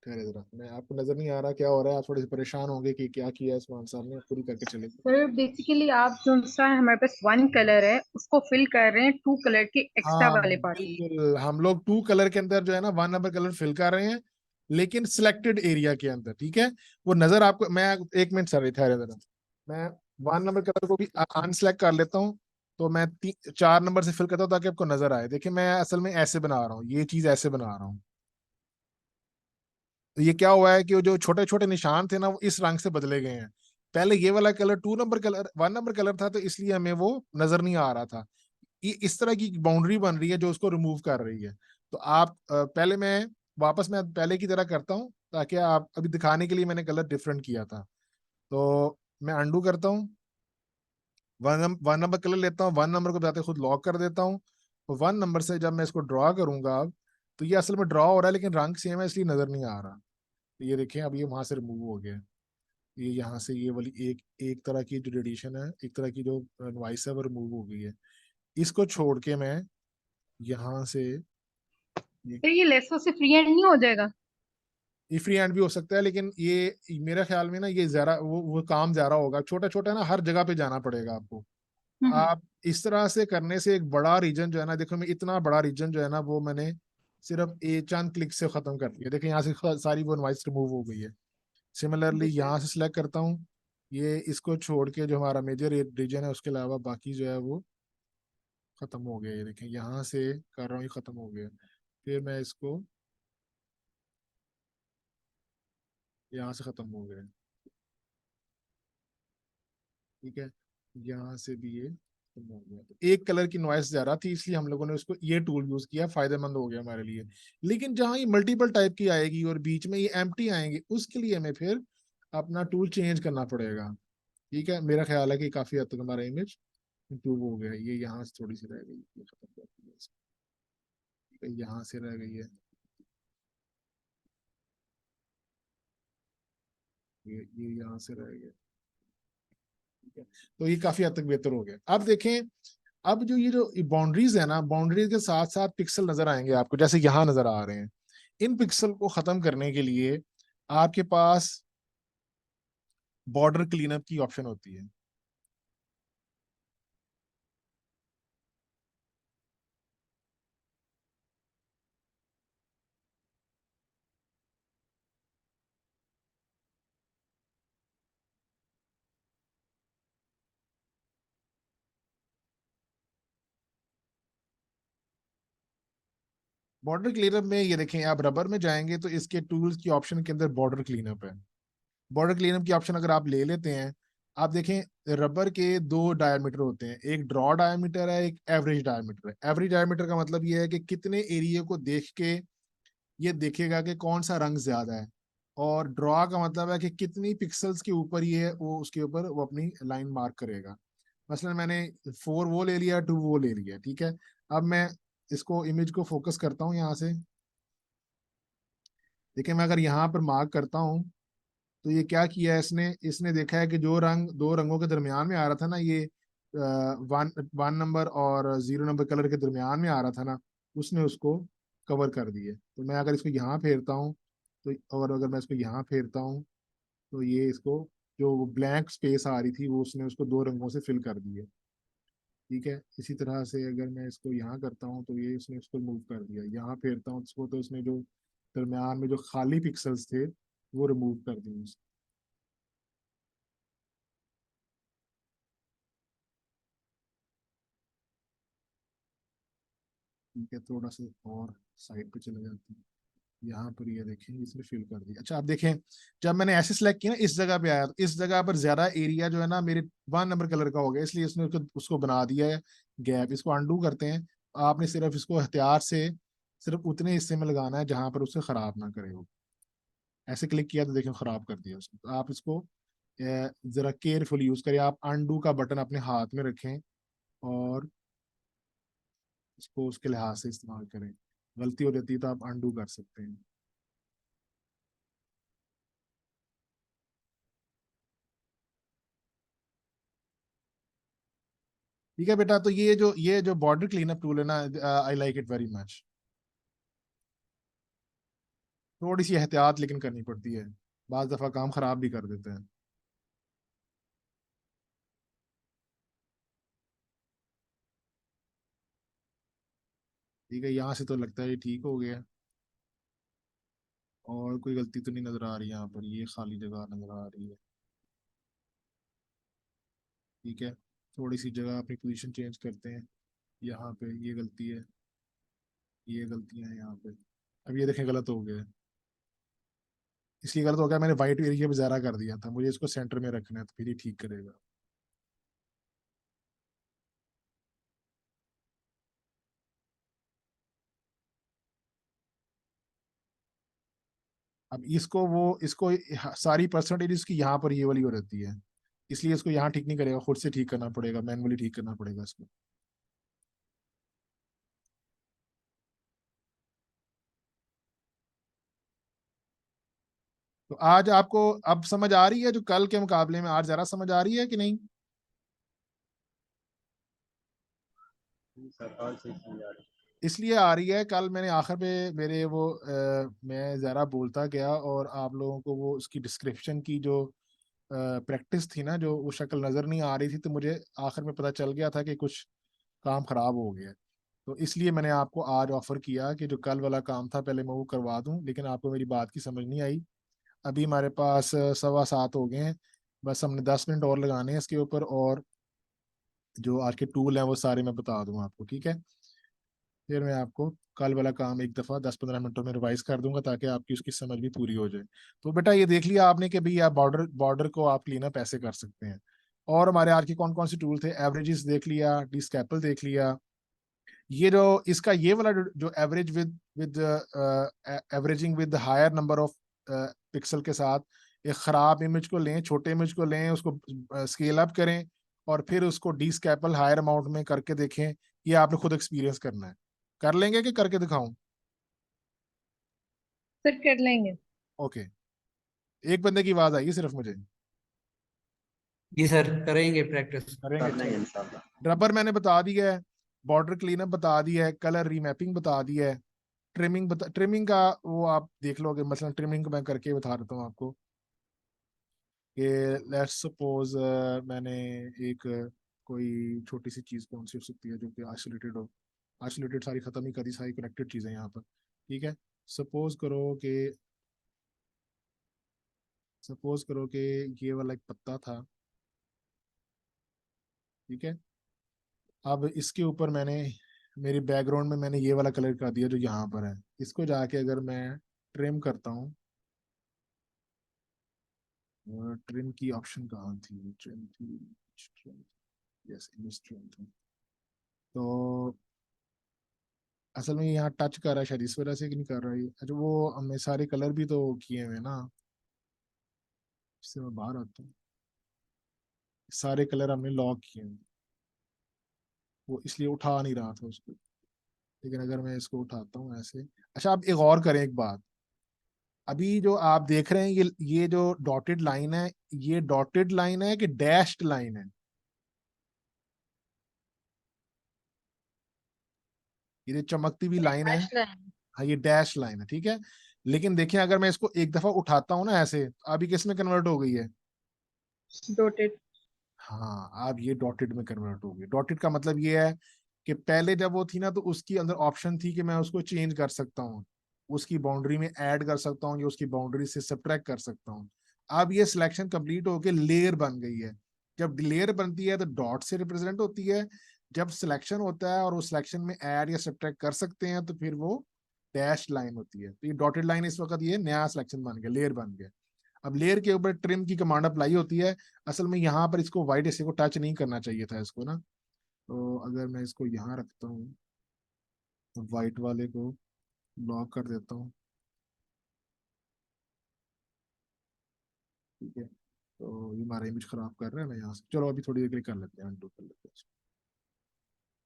ठहरे जरा, मैं आपको नजर नहीं आ रहा क्या हो रहा है, आप थोड़े से परेशान होंगे कि क्या किया है उस्मान साहब ने, पूरी करके चले। सर बेसिकली आप जो सा हमारे पास 1 कलर है उसको फिल कर रहे हैं 2 कलर के एक्स्ट्रा हाँ वाले पार्ट में। बिल्कुल, हम लोग 2 कलर के अंदर जो है ना 1 नंबर कलर फिल कर रहे हैं, लेकिन सिलेक्टेड एरिया के अंदर, ठीक है। वो नजर आपको, मैं 1 मिनट सर ठहरे जरा, मैं 1 नंबर कलर को भी अनसेलेक्ट कर लेता हूँ, तो मैं 4 नंबर से फिल करता हूँ ताकि आपको नजर आए। देखिए मैं असल में ऐसे बना रहा हूँ, ये चीज ऐसे बना रहा हूँ। तो ये क्या हुआ है कि वो जो छोटे छोटे निशान थे ना वो इस रंग से बदले गए हैं। पहले ये वाला colour 2 number colour 1 number colour था, तो इसलिए हमें वो नजर नहीं आ रहा था। ये इस तरह की बाउंड्री बन रही है जो उसको रिमूव कर रही है। तो आप पहले मैं पहले की तरह करता हूँ, ताकि आप अभी दिखाने के लिए मैंने कलर डिफरेंट किया था। तो मैं अंडू करता हूँ, 1 नंबर कलर लेता हूँ, 1 नंबर को जाते खुद लॉक कर देता हूँ। तो 1 नंबर से जब मैं इसको ड्रॉ करूंगा अब, तो ये असल में ड्रॉ हो रहा है लेकिन रंग सेम है इसलिए नजर नहीं आ रहा। तो ये देखें अब ये वहां से रिमूव हो गया। ये यहाँ से ये वाली एक एक तरह की जो रेडिएशन है, एक तरह की जो नॉइस है वो रिमूव हो गई है। इसको छोड़ के मैं यहाँ से ये सर ये लेसो से फ्री हैंड नहीं हो जाएगा? ये फ्री हैंड भी हो सकता है, लेकिन ये मेरे ख्याल में ना ये जरा वो काम ज्यादा होगा, छोटा छोटा ना हर जगह पे जाना पड़ेगा आपको। हम्म। आप इस तरह से करने से एक बड़ा रीजन जो है ना, देखो मैं इतना बड़ा रीजन जो है ना वो मैंने सिर्फ एक चंद क्लिक से खत्म कर दिया। देखो यहाँ से सारी वो नॉइस रिमूव हो गई है। सिमिलरली जी सर। यहाँ से सिलेक्ट करता हूँ, ये इसको छोड़ के जो हमारा मेजर रीजन है उसके अलावा बाकी जो है वो खत्म हो गया। ये देखें यहाँ से कर रहा हूँ, ये खत्म हो गया। फिर मैं इसको यहाँ से खत्म हो गया, ठीक है, यहाँ से भी ये खत्म हो गया। तो एक कलर की नॉइस ज्यादा थी, इसलिए हम लोगों ने उसको ये टूल यूज किया, फायदेमंद हो गया हमारे लिए। लेकिन जहां ये मल्टीपल टाइप की आएगी और बीच में ये एम्प्टी आएंगे, उसके लिए हमें फिर अपना टूल चेंज करना पड़ेगा। ठीक है, मेरा ख्याल है कि काफी हद तक हमारा इमेज इम्प्रूव हो गया। ये यहाँ से थोड़ी सी रह गई, ये खत्म कर दिया इसको। ठीक है, यहाँ से रह गई है, ये यहाँ से रह गया। ठीक है, तो ये काफी हद तक बेहतर हो गया। अब देखें, अब जो ये जो बाउंड्रीज है ना, बाउंड्रीज के साथ साथ पिक्सल नजर आएंगे आपको, जैसे यहाँ नजर आ रहे हैं। इन पिक्सल को खत्म करने के लिए आपके पास बॉर्डर क्लीनअप की ऑप्शन होती है। बॉर्डर क्लीनअप में ये देखें, आप रबर में जाएंगे तो इसके टूल्स की ऑप्शन के अंदर बॉर्डर क्लीनअप है। बॉर्डर क्लीनअप की ऑप्शन अगर आप ले लेते हैं, आप देखें रबर के दो डायमीटर होते हैं, एक ड्रॉ डायमीटर है, एक एवरेज डायमीटर है। एवरेज डायमीटर का मतलब ये है कि कितने एरिया को देख के ये देखेगा कि कौन सा रंग ज्यादा है। और ड्रॉ का मतलब है कि कितनी पिक्सल्स के ऊपर ये वो उसके ऊपर वो अपनी लाइन मार्क करेगा। मसलन मैंने 4 वो ले लिया, 2 वो ले लिया। ठीक है, अब मैं इसको इमेज को फोकस करता हूँ यहाँ से। देखिए, मैं अगर यहाँ पर मार्क करता हूँ तो ये क्या किया है इसने, इसने देखा है कि जो रंग दो रंगों के दरमियान में आ रहा था ना, ये 1 नंबर और 0 नंबर कलर के दरमियान में आ रहा था ना, उसने उसको कवर कर दिए। तो मैं अगर इसको यहाँ फेरता हूँ तो, और अगर मैं इसको यहाँ फेरता हूँ तो ये इसको जो ब्लैंक स्पेस आ रही थी वो उसने उसको दो रंगों से फिल कर दिए। ठीक है, इसी तरह से अगर मैं इसको यहाँ करता हूँ तो ये उसने इसको मूव कर दिया। यहाँ फेरता हूँ इसको तो इसने जो दरमियान में जो खाली पिक्सल्स थे वो रिमूव कर दिए। ठीक है, थोड़ा सा और साइड पे चले जाते हैं। यहाँ पर ये देखें, इसने फिल कर दिया। अच्छा, आप देखें, जब मैंने ऐसे सेलेक्ट किया ना, इस जगह पे आया तो इस जगह पर ज्यादा एरिया जो है ना मेरे 1 नंबर कलर का हो गया, इसलिए इसने उसको बना दिया है गैप। इसको अनडू करते हैं। आपने सिर्फ इसको एहतियात से सिर्फ उतने हिस्से में लगाना है जहां पर उसे खराब ना करे वो। ऐसे क्लिक किया तो देखिए खराब कर दिया उसने। तो आप इसको जरा केयरफुल यूज करिए। आप अनडू का बटन अपने हाथ में रखें और इसको उसके लिहाज से इस्तेमाल करें। गलती हो जाती है तो आप अनडू कर सकते हैं। ठीक है बेटा, तो ये जो बॉर्डर क्लीनअप टूल है ना, I like it very much. थोड़ी सी एहतियात लेकिन करनी पड़ती है, बाज दफा काम खराब भी कर देते हैं। ठीक है, यहाँ से तो लगता है ये ठीक हो गया, और कोई गलती तो नहीं नजर आ रही यहाँ पर, ये खाली जगह नजर आ रही है। ठीक है, थोड़ी सी जगह अपनी पोजीशन चेंज करते हैं। यहाँ पे ये गलती है, ये गलतियां हैं यहाँ पे। अब ये देखें गलत हो गया है। इसलिए गलत हो गया, मैंने वाइट एरिया पे ज्यादा कर दिया था, मुझे इसको सेंटर में रखना है तो फिर ये ठीक करेगा। अब इसको सारी परसेंटेज इसकी यहाँ पर ये वाली हो रहती है, इसलिए इसको यहाँ ठीक नहीं करेगा, खुद से ठीक करना पड़ेगा, मैनुअली ठीक करना पड़ेगा इसको। तो आज आपको अब समझ आ रही है, जो कल के मुकाबले में आज जरा समझ आ रही है कि नहीं? सर और सही समझ आ रही है। इसलिए आ रही है, कल मैंने आखिर में मेरे वो मैं ज़रा बोलता गया और आप लोगों को वो उसकी डिस्क्रिप्शन की जो प्रैक्टिस थी ना, जो वो शक्ल नज़र नहीं आ रही थी, तो मुझे आखिर में पता चल गया था कि कुछ काम खराब हो गया। तो इसलिए मैंने आपको आज ऑफर किया कि जो कल वाला काम था पहले मैं वो करवा दूं, लेकिन आपको मेरी बात की समझ नहीं आई। अभी हमारे पास 7:15 हो गए हैं, बस हमने 10 मिनट और लगाने हैं इसके ऊपर, और जो आज के टूल हैं वो सारे मैं बता दूंगा आपको। ठीक है, फिर मैं आपको कल वाला काम एक दफ़ा 10-15 मिनटों में रिवाइज कर दूंगा ताकि आपकी उसकी समझ भी पूरी हो जाए। तो बेटा ये देख लिया आपने कि भाई आप बॉर्डर बॉर्डर को आप क्लीन अप ऐसे कर सकते हैं। और हमारे आज के कौन कौन से टूल थे? एवरेजेस देख लिया, डीस्कैपल देख लिया। ये जो इसका ये वाला जो average with averaging with higher number of pixel के साथ एक खराब इमेज को लें, छोटे इमेज को लें, उसको स्केल अप करें और फिर उसको डीस्कैपल हायर अमाउंट में करके देखें। ये आपने खुद एक्सपीरियंस करना है। कर लेंगे कि करके दिखाऊं? सर कर लेंगे। ओके, एक बंदे की आवाज आएगी सिर्फ मुझे। जी सर, करेंगे प्रैक्टिस। करेंगे, कर लेंगे चलो। इंशाल्लाह। रबर मैंने बता दिया है, बॉर्डर क्लीनअप बता दिया है, कलर रीमैपिंग बता दिया है, ट्रिमिंग का वो आप देख लोगे। मसलन ट्रिमिंग को मैं करके बता देता हूँ आपको कि लेट्स सपोज मैंने एक कोई छोटी सी चीज कौन सी हो सकती है जो कि आइसोलेटेड हो। आइसोलेटेड सारी खत्म ही करी, सारी कनेक्टेड चीजें यहाँ पर। ठीक है, सपोज करो कि ये वाला एक पत्ता था। ठीक है, अब इसके ऊपर मैंने मेरी बैकग्राउंड में मैंने ये वाला कलर कर दिया जो यहाँ पर है। इसको जाके अगर मैं ट्रिम करता हूँ, ट्रिम की ऑप्शन कहाँ थी? ट्रिम थी, ट्रिम, यस, इमेज ट्रिम थी। तो असल में यहाँ टच कर रहा है शायद, इस वजह से कि नहीं कर रहा है। अच्छा, वो हमने सारे कलर भी तो किए हुए ना। इससे मैं बाहर आता हूँ, सारे कलर हमने लॉक किए हैं, वो इसलिए उठा नहीं रहा था उसको। लेकिन अगर मैं इसको उठाता हूँ ऐसे। अच्छा, आप एक और करें एक बात। अभी जो आप देख रहे हैं ये जो डॉटेड लाइन है, ये डॉटेड लाइन है कि डैश्ड लाइन है? ये जो चमकती हुई लाइन है, डैश लाइन। हाँ, ये डैश लाइन है। ठीक है, लेकिन देखिए अगर मैं इसको एक दफा उठाता हूँ ना ऐसे, तो अभी किस में कन्वर्ट हो गई है? डॉटेड। हाँ, अब ये डॉटेड में कन्वर्ट हो गई। डॉटेड का मतलब ये है कि पहले जब वो थी ना तो उसकी अंदर ऑप्शन थी कि मैं उसको चेंज कर सकता हूँ, उसकी बाउंड्री में ऐड कर सकता हूँ या उसकी बाउंड्री से सब्ट्रैक्ट कर सकता हूँ। अब ये सिलेक्शन कंप्लीट होके लेयर बन गई है। जब लेयर बनती है तो डॉट से रिप्रेजेंट होती है। जब सिलेक्शन होता है और उस सिलेक्शन में ऐड या सब्ट्रैक्ट कर सकते हैं तो फिर वो डैश लाइन होती है। तो ये डॉटेड लाइन इस वक्त ये नया सिलेक्शन बन गया, लेयर बन गया। अब लेयर के ऊपर ट्रिम की कमांड अप्लाई होती है। असल में यहाँ पर इसको वाइट हिस्से को टच नहीं करना चाहिए था इसको ना। तो अगर मैं इसको यहाँ रखता हूँ, वाइट वाले को लॉक कर देता हूँ। ठीक है, तो ये हमारा इमेज खराब कर रहा है। मैं यहाँ से, चलो अभी थोड़ी देर के लिए कर लेते हैं, अनडू कर लेते हैं इसको।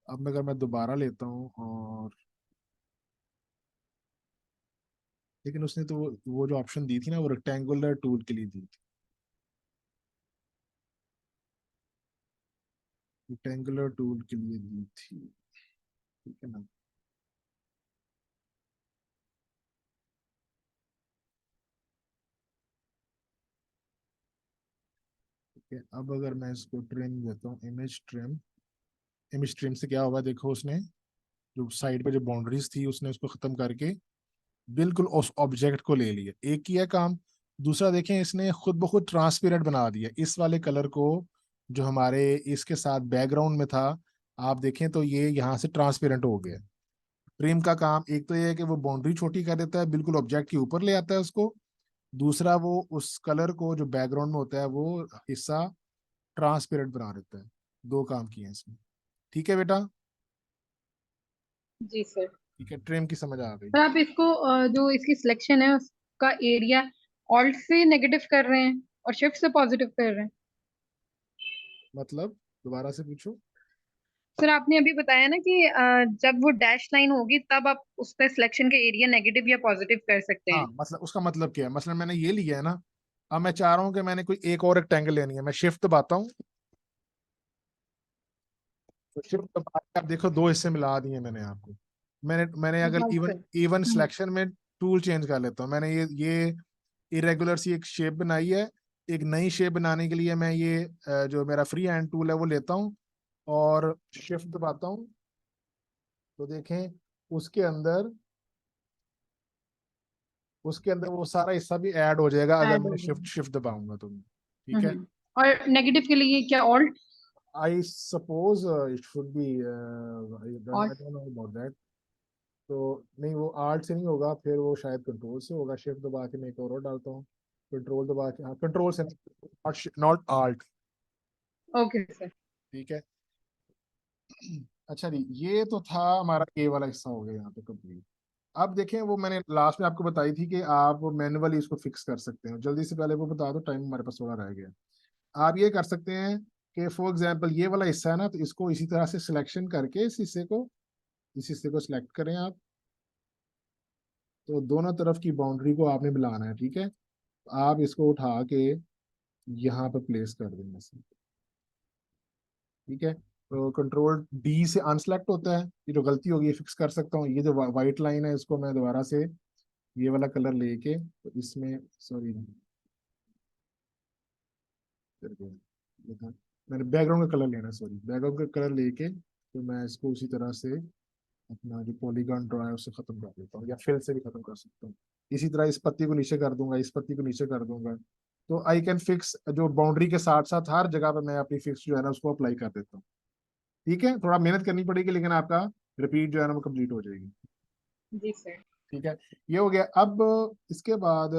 अब अगर मैं दोबारा लेता हूँ और, लेकिन उसने तो वो जो ऑप्शन दी थी ना वो रेक्टेंगुलर टूल के लिए दी थी। रेक्टेंगुलर टूल के लिए दी थी। ठीक है ना? ठीक है, अब अगर मैं इसको ट्रिम देता हूँ, इमेज ट्रिम से क्या होगा देखो, उसने जो साइड पे जो बाउंड्रीज थी उसने उसको खत्म करके बिल्कुल उस ऑब्जेक्ट को ले लिया। एक किया काम। दूसरा देखें, इसने खुद ब खुद ट्रांसपेरेंट बना दिया इस वाले कलर को जो हमारे इसके साथ बैकग्राउंड में था। आप देखें तो ये यहाँ से ट्रांसपेरेंट हो गया। ट्रिम का काम एक तो ये है कि वो बाउंड्री छोटी कर देता है, बिल्कुल ऑब्जेक्ट के ऊपर ले आता है उसको। दूसरा, वो उस कलर को जो बैकग्राउंड में होता है वो हिस्सा ट्रांसपेरेंट बना देता है। दो काम किए हैं इसमें। ठीक है बेटा? जी सर। ठीक है, ट्रिम की समझ आ गई। सर आप इसको जो इसकी सिलेक्शन है उसका एरिया ऑल्ट से नेगेटिव कर रहे हैं और शिफ्ट से पॉजिटिव कर रहे हैं। मतलब दोबारा से पूछो। सर आपने अभी बताया ना कि जब वो डैश लाइन होगी तब आप उस पर सिलेक्शन के एरिया नेगेटिव या पॉजिटिव कर सकते हाँ, हैं। मतलब उसका मतलब क्या है? मतलब मैंने ये लिया है ना, अब मैं चाह रहा हूँ कि मैंने कोई एक और रेक्टेंगल लेनी है। मैं शिफ्ट दबाता हूँ, तो शिफ्ट दबा के आप देखो दो हिस्से मिला दिए मैंने आपको। मैंने अगर हाँ इवन सर। इवन सिलेक्शन में टूल चेंज कर लेता हूँ। मैंने ये इरेगुलर सी एक शेप बनाई है। एक नई शेप बनाने के लिए मैं ये जो मेरा फ्री हैंड टूल है वो लेता हूँ और शिफ्ट दबाता हूँ। तो देखें, उसके अंदर उसके अंदर वो सारा हिस्सा भी ऐड हो जाएगा अगर ऐड मैं हो शिफ्ट गया। शिफ्ट दबाऊंगा तो। ठीक है, और नेगेटिव के लिए क्या alt? I suppose it should be और I don't know about that। तो नहीं, वो आर्ट से नहीं होगा, फिर वो शायद कंट्रोल से होगा। शिफ्ट दबा के मैं एक और डालता हूँ। कंट्रोल दबा के, हाँ, कंट्रोल से, नॉट आर्ट। Okay sir. ठीक है। अच्छा जी, ये तो था हमारा ए वाला हिस्सा हो गया यहाँ पे कंप्लीट। अब देखें, वो मैंने लास्ट में आपको बताई थी कि आप मैनुअली इसको फिक्स कर सकते हो। जल्दी से पहले वो बता दो, टाइम हमारे पास थोड़ा रह गया। आप ये कर सकते हैं कि फॉर एग्जांपल ये वाला हिस्सा है ना, तो इसको इसी तरह से सिलेक्शन करके इस हिस्से को सिलेक्ट करें आप। तो दोनों तरफ की बाउंड्री को आपने मिलाना है, ठीक है। आप इसको उठा के यहाँ पर प्लेस कर देंगे इसे, ठीक है। तो कंट्रोल डी से अनसेलेक्ट होता है, ये जो गलती होगी ये फिक्स कर सकता हूँ। ये जो वाइट लाइन है इसको मैं दोबारा से ये वाला कलर लेके, तो इसमें सॉरी मैंने बैकग्राउंड का कलर लेना, सॉरी बैकग्राउंड का कलर लेके तो मैं इसको उसी तरह से अपना जो पॉलीगॉन ड्रॉ है उससे खत्म कर देता हूँ, या फिल से भी खत्म कर सकता हूँ। इसी तरह इस पत्ती को नीचे कर दूंगा, इस पत्ती को नीचे कर दूंगा। तो आई कैन फिक्स जो बाउंड्री के साथ साथ हर जगह पे मैं अपनी फिक्स जो है ना उसको अप्लाई कर देता हूँ। ठीक है, थोड़ा मेहनत करनी पड़ेगी लेकिन आपका रिपीट जो है ना वो कंप्लीट हो जाएगी। जी सर। ठीक है, ये हो गया। अब इसके बाद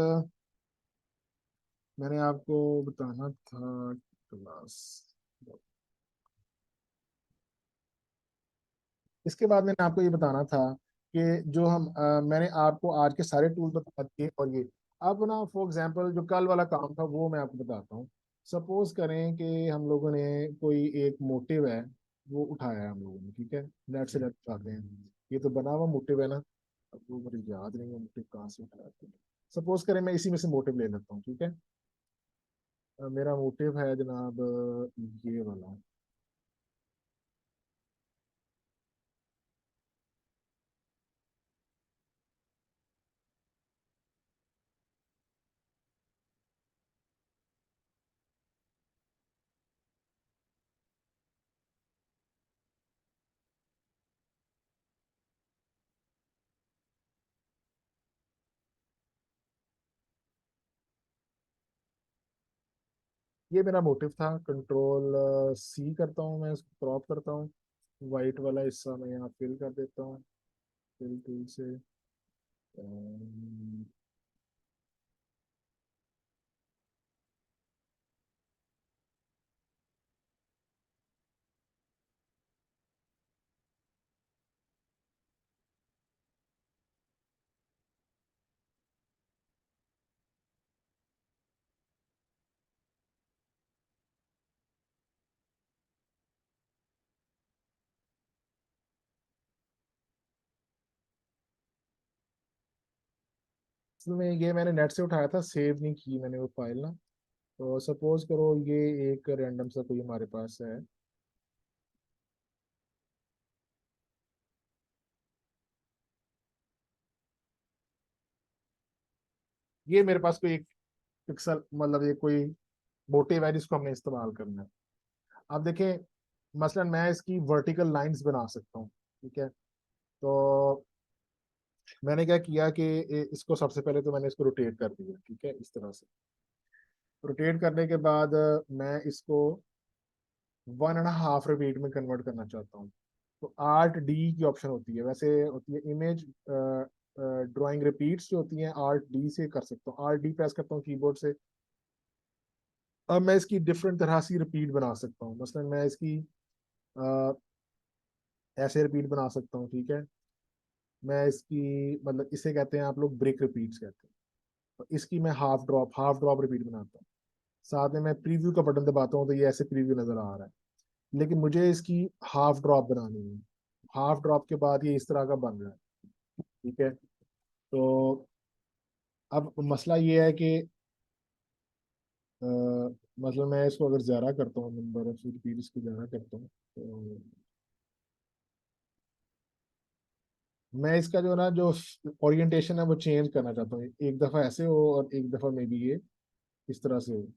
मैंने आपको बताना था क्लास, इसके बाद मैंने आपको ये बताना था कि जो मैंने आपको आज के सारे टूल बता दिए। और ये अब ना फॉर एग्जांपल जो कल वाला काम था वो मैं आपको बताता हूँ। सपोज करें कि हम लोगों ने कोई एक मोटिव है वो उठाया है हम लोगों ने, ठीक है। नेट से नेट उठाते हैं, ये तो बना हुआ मोटिव है ना। अब वो मुझे याद नहीं है मोटिव कहाँ से उठाया था। सपोज करें मैं इसी में से मोटिव ले लेता हूँ, ठीक है। मेरा मोटिव है जनाब ये वाला। ये मेरा मोटिव था। कंट्रोल सी करता हूँ, मैं इसको क्रॉप करता हूँ। वाइट वाला हिस्सा मैं यहाँ फिल कर देता हूँ, फिल टूल से। अम, इसमें ये मैंने नेट से उठाया था, सेव नहीं की मैंने वो फाइल ना। तो सपोज करो ये एक रैंडम सा कोई हमारे पास है। ये मेरे पास कोई एक पिक्सल, मतलब ये कोई मोटिव है जिसको हमने इस्तेमाल करना है। अब देखें, मसलन मैं इसकी वर्टिकल लाइंस बना सकता हूँ, ठीक है। तो मैंने क्या किया कि इसको सबसे पहले तो मैंने इसको रोटेट कर दिया, ठीक है, इस तरह से। रोटेट करने के बाद मैं इसको 1.5 रिपीट में कन्वर्ट करना चाहता हूँ। तो आर्ट डी की ऑप्शन होती है, वैसे होती है इमेज ड्राइंग रिपीट्स जो होती हैं, आर्ट डी से कर सकता हूँ। आर्ट डी प्रेस करता हूँ कीबोर्ड से। अब मैं इसकी डिफरेंट तरह से रिपीट बना सकता हूँ। मसलन मैं इसकी अ, ऐसे रिपीट बना सकता हूँ, ठीक है। मैं इसकी मतलब इसे कहते हैं आप लोग ब्रेक रिपीट्स कहते हैं। तो इसकी मैं हाफ ड्रॉप रिपीट बनाता हूँ। साथ में मैं प्रीव्यू का बटन दबाता हूँ तो ये ऐसे प्रीव्यू नजर आ रहा है। लेकिन मुझे इसकी हाफ ड्रॉप बनानी है। हाफ ड्रॉप के बाद ये इस तरह का बन रहा है, ठीक है। तो अब मसला ये है कि अ, मतलब मैं इसको अगर ज़्यादा करता हूँ, नंबर ऑफ रिपीट इसको ज़्यादा करता हूँ, तो मैं इसका जो ना जो ओरिएंटेशन है वो चेंज करना चाहता हूँ। एक दफ़ा ऐसे हो और एक दफ़ा मे बी ये इस तरह से हो।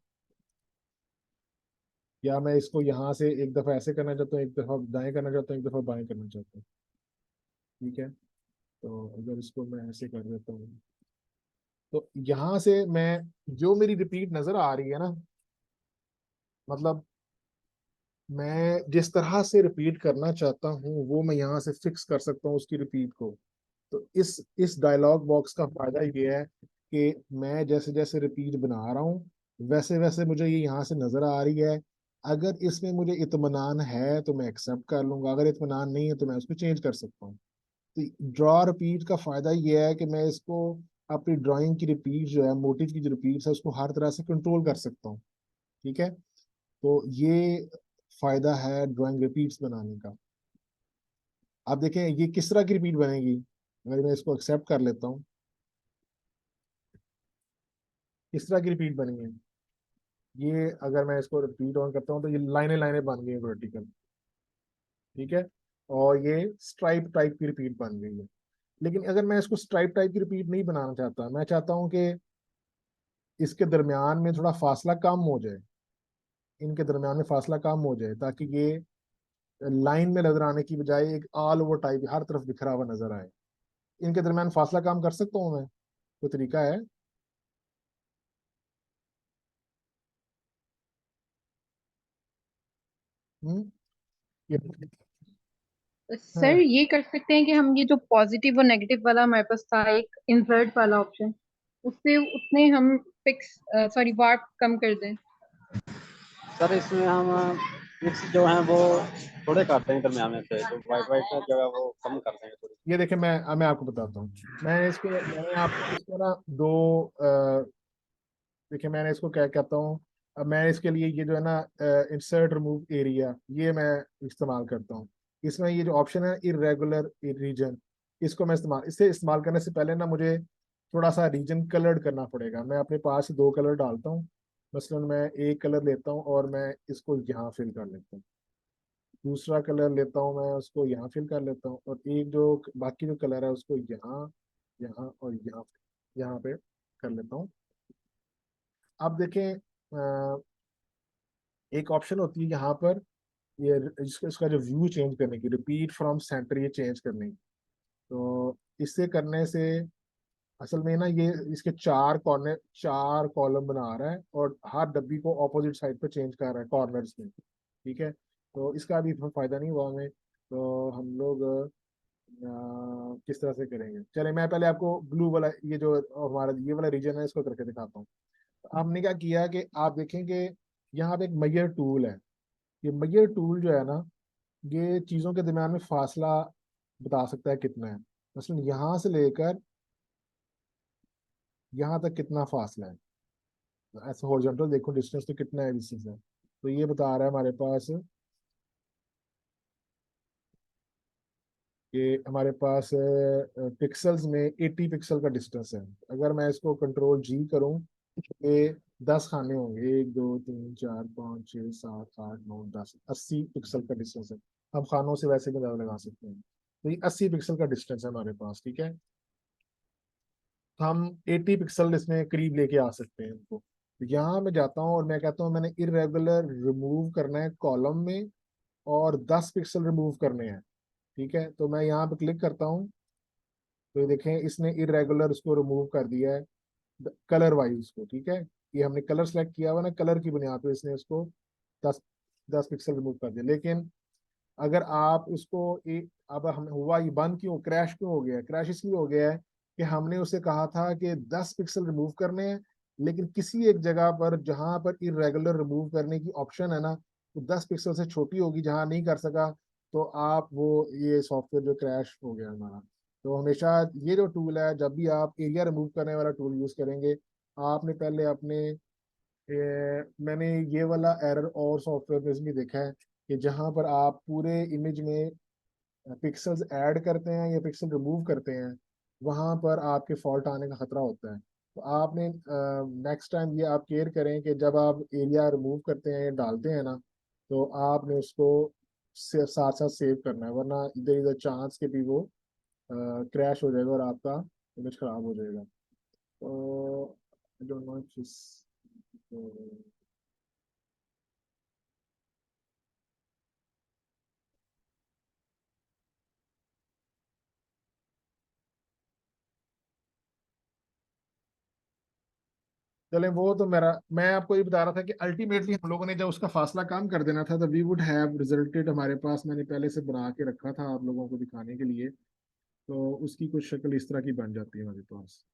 या मैं इसको यहाँ से एक दफ़ा ऐसे करना चाहता हूँ, एक दफ़ा दाएं करना चाहता हूँ, एक दफ़ा बाएं करना चाहता हूँ, ठीक है। तो अगर इसको मैं ऐसे कर देता हूँ तो यहाँ से मैं जो मेरी रिपीट नजर आ रही है ना, मतलब मैं जिस तरह से रिपीट करना चाहता हूँ वो मैं यहाँ से फिक्स कर सकता हूँ उसकी रिपीट को। तो इस डायलॉग बॉक्स का फायदा ये है कि मैं जैसे जैसे रिपीट बना रहा हूँ वैसे वैसे मुझे ये यहाँ से नजर आ रही है। अगर इसमें मुझे इत्मीनान है तो मैं एक्सेप्ट कर लूंगा, अगर इत्मीनान नहीं है तो मैं उसको चेंज कर सकता हूँ। तो ड्रॉ रिपीट का फायदा ये है कि मैं इसको अपनी ड्राइंग की रिपीट जो है, मोटिव की जो रिपीट है, उसको हर तरह से कंट्रोल कर सकता हूँ। ठीक है, तो ये फायदा है ड्राइंग रिपीट्स बनाने का। आप देखें ये किस तरह की रिपीट बनेगी। अगर मैं इसको एक्सेप्ट कर लेता हूँ, किस तरह की रिपीट बनी है ये, अगर मैं इसको रिपीट ऑन करता हूँ तो ये लाइनें लाइनें बन गई है वर्टिकल। ठीक है, और ये स्ट्राइप टाइप की रिपीट बन गई है। लेकिन अगर मैं इसको स्ट्राइप टाइप की रिपीट नहीं बनाना चाहता, मैं चाहता हूँ कि इसके दरमियान में थोड़ा फासला कम हो जाए, इनके दरमियान में फासला कम हो जाए, ताकि ये लाइन में नजर आने की बजाय एक ऑल ओवर टाइप हर तरफ बिखरा हुआ नजर आए। इनके दरमियान फासला कम कर सकता हूँ मैं, कोई तरीका है? हम्म, ये सर ये कर सकते हैं कि हम ये जो पॉजिटिव और नेगेटिव वाला हमारे पास था, एक इंसर्ट वाला ऑप्शन, उससे उसमें हम फिक्स सॉरी वार्प कम कर दें। सर इसमें हम मिक्स जो है वो थोड़े करते हैं दरमियान में से, तो वाइट वाइट का जो है वो कम कर देंगे थोड़ी। ये देखे, मैं आपको बताता हूँ। मैंने आपको इसको ना दो देखिए मैंने इसको क्या कहता हूँ। अब मैं इसके लिए ये जो है ना इंसर्ट रिमूव एरिया, ये मैं इस्तेमाल करता हूँ। इसमें ये जो ऑप्शन है इरेगुलर रीजन, इसको मैं इस्तेमाल करने से पहले ना मुझे थोड़ा सा रीजन कलर्ड करना पड़ेगा। मैं अपने पास दो कलर डालता हूँ। मसलन मैं एक कलर लेता हूँ और मैं इसको यहाँ फिल कर लेता हूँ, दूसरा कलर लेता हूँ मैं उसको यहाँ फिल कर लेता हूँ, और एक जो बाकी जो कलर है उसको यहाँ, यहाँ और यहाँ यहाँ पे कर लेता हूँ। अब देखें एक ऑप्शन होती है यहाँ पर, ये इसका जो व्यू चेंज करने की, रिपीट फ्रॉम सेंटर, ये चेंज करने की। तो इससे करने से असल में ना ये इसके चार कॉर्नर, चार कॉलम बना रहा है और हर डब्बी को ऑपोजिट साइड पे चेंज कर रहा है कॉर्नर्स में। ठीक है, तो इसका भी फायदा नहीं हुआ हमें। तो हम लोग किस तरह से करेंगे, चले मैं पहले आपको ब्लू वाला, ये जो हमारा ये वाला रीजन है, इसको करके दिखाता हूँ। तो हमने क्या किया कि आप देखेंगे यहाँ पे एक मैयर टूल है। ये मैयर टूल जो है ना, ये चीज़ों के दरम्यान में फासला बता सकता है कितना है। मसलन यहाँ से लेकर यहाँ तक कितना फासला है, तो ऐसे हॉरिजॉन्टल देखो डिस्टेंस तो कितना है डिस्टेंस है। तो ये बता रहा है हमारे पास कि हमारे पास पिक्सल्स में 80 पिक्सल का डिस्टेंस है। अगर मैं इसको कंट्रोल जी करूँ, ये 10 खाने होंगे, 1 2 3 4 5 6 7 8 9 10, 80 पिक्सल का डिस्टेंस है। हम खानों से वैसे भी अंदाजा लगा सकते हैं। तो ये 80 पिक्सल का डिस्टेंस है हमारे पास। ठीक है, तो हम 80 पिक्सल इसमें करीब लेके आ सकते हैं इनको। तो यहाँ मैं जाता हूँ और मैं कहता हूँ मैंने इरेगुलर रिमूव करना है कॉलम में, और 10 पिक्सल रिमूव करने हैं। ठीक है, तो मैं यहाँ पे क्लिक करता हूँ, तो ये देखें इसने इरेगुलर उसको रिमूव कर दिया है कलर वाइज उसको। ठीक है, ये हमने कलर सेलेक्ट किया हुआ ना, कलर की बुनियाद पे इसने उसको दस 10 पिक्सल रिमूव कर दिया। लेकिन अगर आप उसको एक, अब हम हुआ ये बंद क्यों, क्रैश क्यों हो गया, क्रैश इसलिए हो गया है कि हमने उसे कहा था कि 10 पिक्सल रिमूव करने हैं, लेकिन किसी एक जगह पर जहां पर इरेगुलर रिमूव करने की ऑप्शन है ना, तो 10 पिक्सल से छोटी होगी, जहां नहीं कर सका, तो आप वो ये सॉफ्टवेयर जो क्रैश हो गया हमारा। तो हमेशा ये जो टूल है, जब भी आप एरिया रिमूव करने वाला टूल यूज करेंगे, आपने पहले अपने मैंने ये वाला एरर और सॉफ्टवेयर में भी देखा है कि जहां पर आप पूरे इमेज में पिक्सल्स ऐड करते हैं या पिक्सल रिमूव करते हैं, वहां पर आपके फॉल्ट आने का खतरा होता है। तो आपने नेक्स्ट टाइम ये आप केयर करें कि जब आप एरिया रिमूव करते हैं या डालते हैं ना, तो आपने उसको साथ साथ सेव करना है, वरना इधर इधर चांस के भी वो क्रैश हो जाएगा और आपका इमेज खराब हो जाएगा। तो आई डोंट नो इफ चले, वो तो मेरा, मैं आपको ये बता रहा था कि अल्टीमेटली हम लोगों ने जब उसका फासला कम कर देना था, तो वी वुड हैव रिजल्टेड, हमारे पास मैंने पहले से बना के रखा था आप लोगों को दिखाने के लिए। तो उसकी कुछ शक्ल इस तरह की बन जाती है हमारे पास।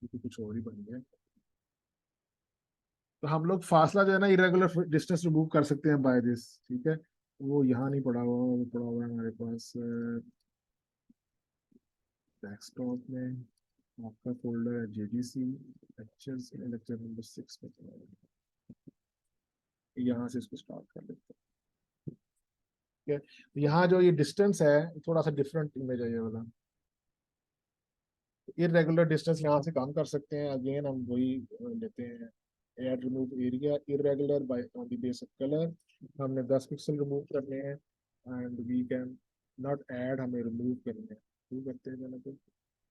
ये तो कुछ और ही बन गया। तो हम लोग फासला जो है ना इरेगुलर डिस्टेंस रिमूव कर सकते हैं बाय दिस, ठीक है। वो यहाँ नहीं पड़ा हुआ, वो पड़ा हुआ है हमारे पास डेस्कटॉप में। आपका फोल्डर है JDC लेक्चर्स, लेक्चर नंबर 6 में पड़ा हुआ है। यहाँ से इसको स्टार्ट कर लेते हैं, ठीक है। तो यहाँ जो ये डिस्टेंस है थोड़ा सा डिफरेंट इमेज है ये वाला। इरेगुलर डिस्टेंस यहाँ से काम कर सकते हैं। अगेन हम वही लेते हैं, add remove area irregular by on the base of colour. हमने 10 पिक्सल रिमूव करने हैं and we can not add, हमें रिमूव करने हैं। रिमूव करते हैं जाना, तो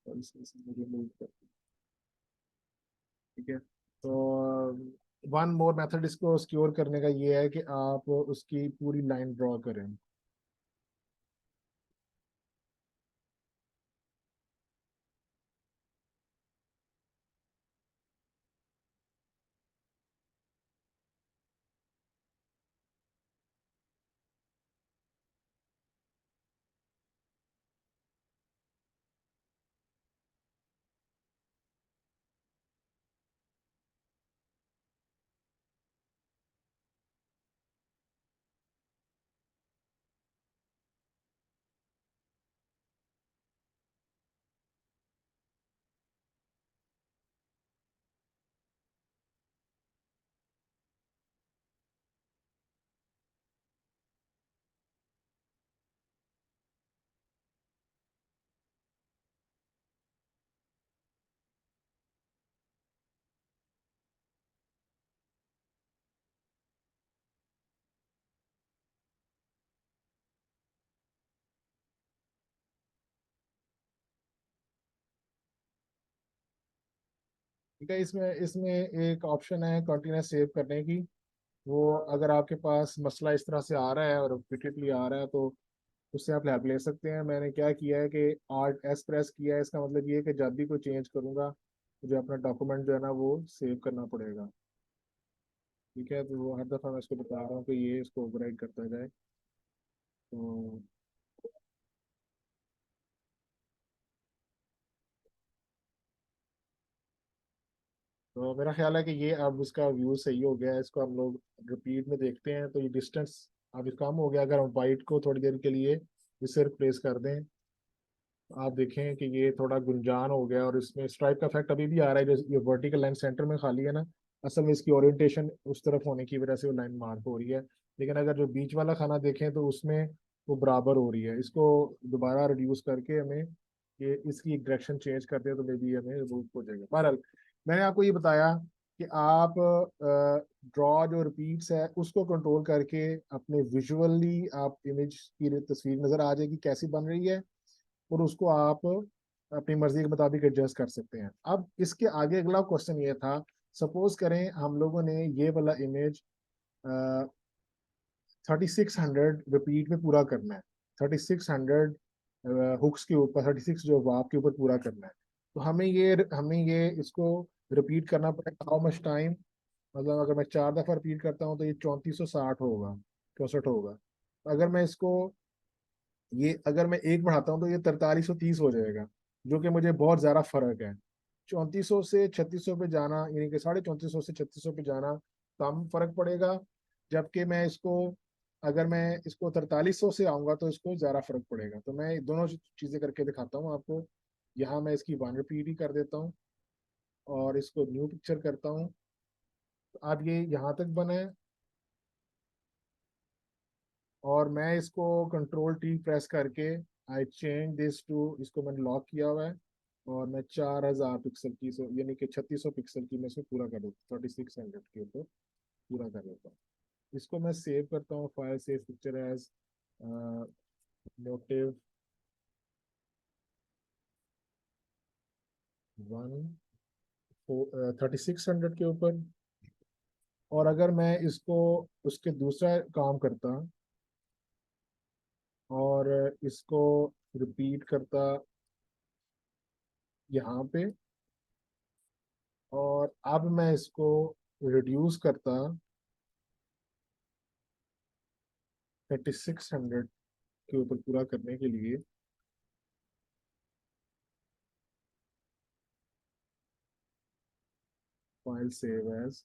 और इसमें रिमूव करते हैं, ठीक है। तो वन मोर मेथड इसको सिक्योर करने का ये है कि आप उसकी पूरी लाइन ड्रॉ करें। ठीक है, इसमें इसमें एक ऑप्शन है कंटिन्यूस सेव करने की। वो अगर आपके पास मसला इस तरह से आ रहा है और रिपीटेडली आ रहा है तो उससे आप हेल्प ले सकते हैं। मैंने क्या किया है कि Alt+S प्रेस किया है। इसका मतलब ये है कि जब भी कोई चेंज करूंगा मुझे अपना डॉक्यूमेंट जो है ना वो सेव करना पड़ेगा, ठीक है। तो वो हर दफ़ा मैं इसको बता रहा हूँ कि ये इसको ओवरराइड करता जाए। तो तो मेरा ख्याल है कि ये अब उसका व्यू सही हो गया है। इसको हम लोग रिपीट में देखते हैं तो ये डिस्टेंस अब कम हो गया। अगर हम वाइट को थोड़ी देर के लिए इससे रिप्लेस कर दें, आप देखें कि ये थोड़ा गुंजान हो गया और इसमें स्ट्राइप का इफेक्ट अभी भी आ रहा है। जो ये वर्टिकल लाइन सेंटर में खाली है ना, असल में इसकी ओरिएंटेशन उस तरफ होने की वजह से वो लाइन मार्क हो रही है। लेकिन अगर जो बीच वाला खाना देखें तो उसमें वो बराबर हो रही है। इसको दोबारा रिड्यूस करके हमें ये इसकी डायरेक्शन चेंज करते हैं तो मे बी हमें रिमूव हो जाएगा। बहरहाल मैंने आपको ये बताया कि आप ड्रॉ जो रिपीट्स है उसको कंट्रोल करके अपने विजुअली आप इमेज की तस्वीर नज़र आ जाएगी कैसी बन रही है, और उसको आप अपनी मर्जी के मुताबिक एडजस्ट कर सकते हैं। अब इसके आगे अगला क्वेश्चन ये था, सपोज करें हम लोगों ने ये वाला इमेज 3600 रिपीट में पूरा करना है। 3600 हुक्स के ऊपर, 36 जो वाव के ऊपर पूरा करना है। तो हमें ये इसको रिपीट करना पड़ेगा। हाउ मच टाइम, मतलब अगर मैं 4 दफा रिपीट करता हूँ तो ये 3460 होगा, 64 होगा। अगर मैं इसको ये अगर मैं एक बढ़ाता हूँ तो ये 4330 हो जाएगा, जो कि मुझे बहुत ज्यादा फर्क है। 3400 से 3600 पे जाना, यानी कि 3450 से 3600 पे जाना कम फर्क पड़ेगा। जबकि मैं इसको अगर मैं इसको 4300 से आऊंगा तो इसको ज्यादा फर्क पड़ेगा। तो मैं दोनों चीजें करके दिखाता हूँ आपको। यहाँ मैं इसकी 1 रिपीट ही कर देता हूँ और इसको न्यू पिक्चर करता हूँ। तो अब ये यहाँ तक बना है और मैं इसको Ctrl+T प्रेस करके आई चेंज दिस टू, इसको मैंने लॉक किया हुआ है और मैं 4000 पिक्सल की यानी कि 3600 पिक्सल की मैं इसको पूरा कर देता हूँ, 3600 के ऊपर पूरा कर देता हूँ। इसको मैं सेव करता हूँ, file save picture as motive 3600 के ऊपर। और अगर मैं इसको उसके दूसरा काम करता और इसको रिपीट करता यहाँ पे, और अब मैं इसको रिड्यूस करता 3600 के ऊपर पूरा करने के लिए, फाइल सेव एज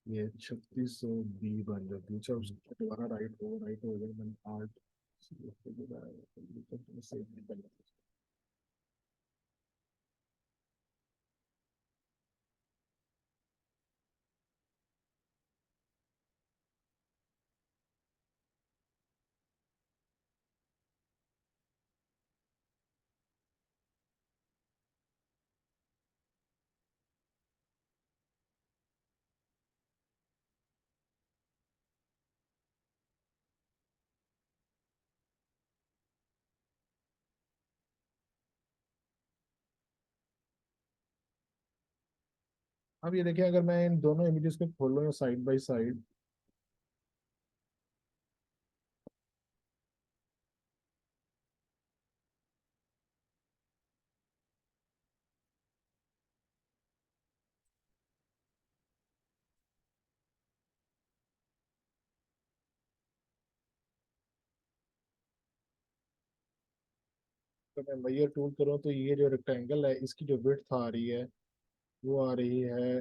ये 3600 B बन जाती है। चलो दोबारा राइट हो गया मैंने आर्ट अब ये देखिए, अगर मैं इन दोनों इमेजेस को खोलूँ साइड बाय साइड, तो मैं मैयर टूल करूँ तो ये जो रेक्टेंगल है इसकी जो विड्थ आ रही है वो आ रही है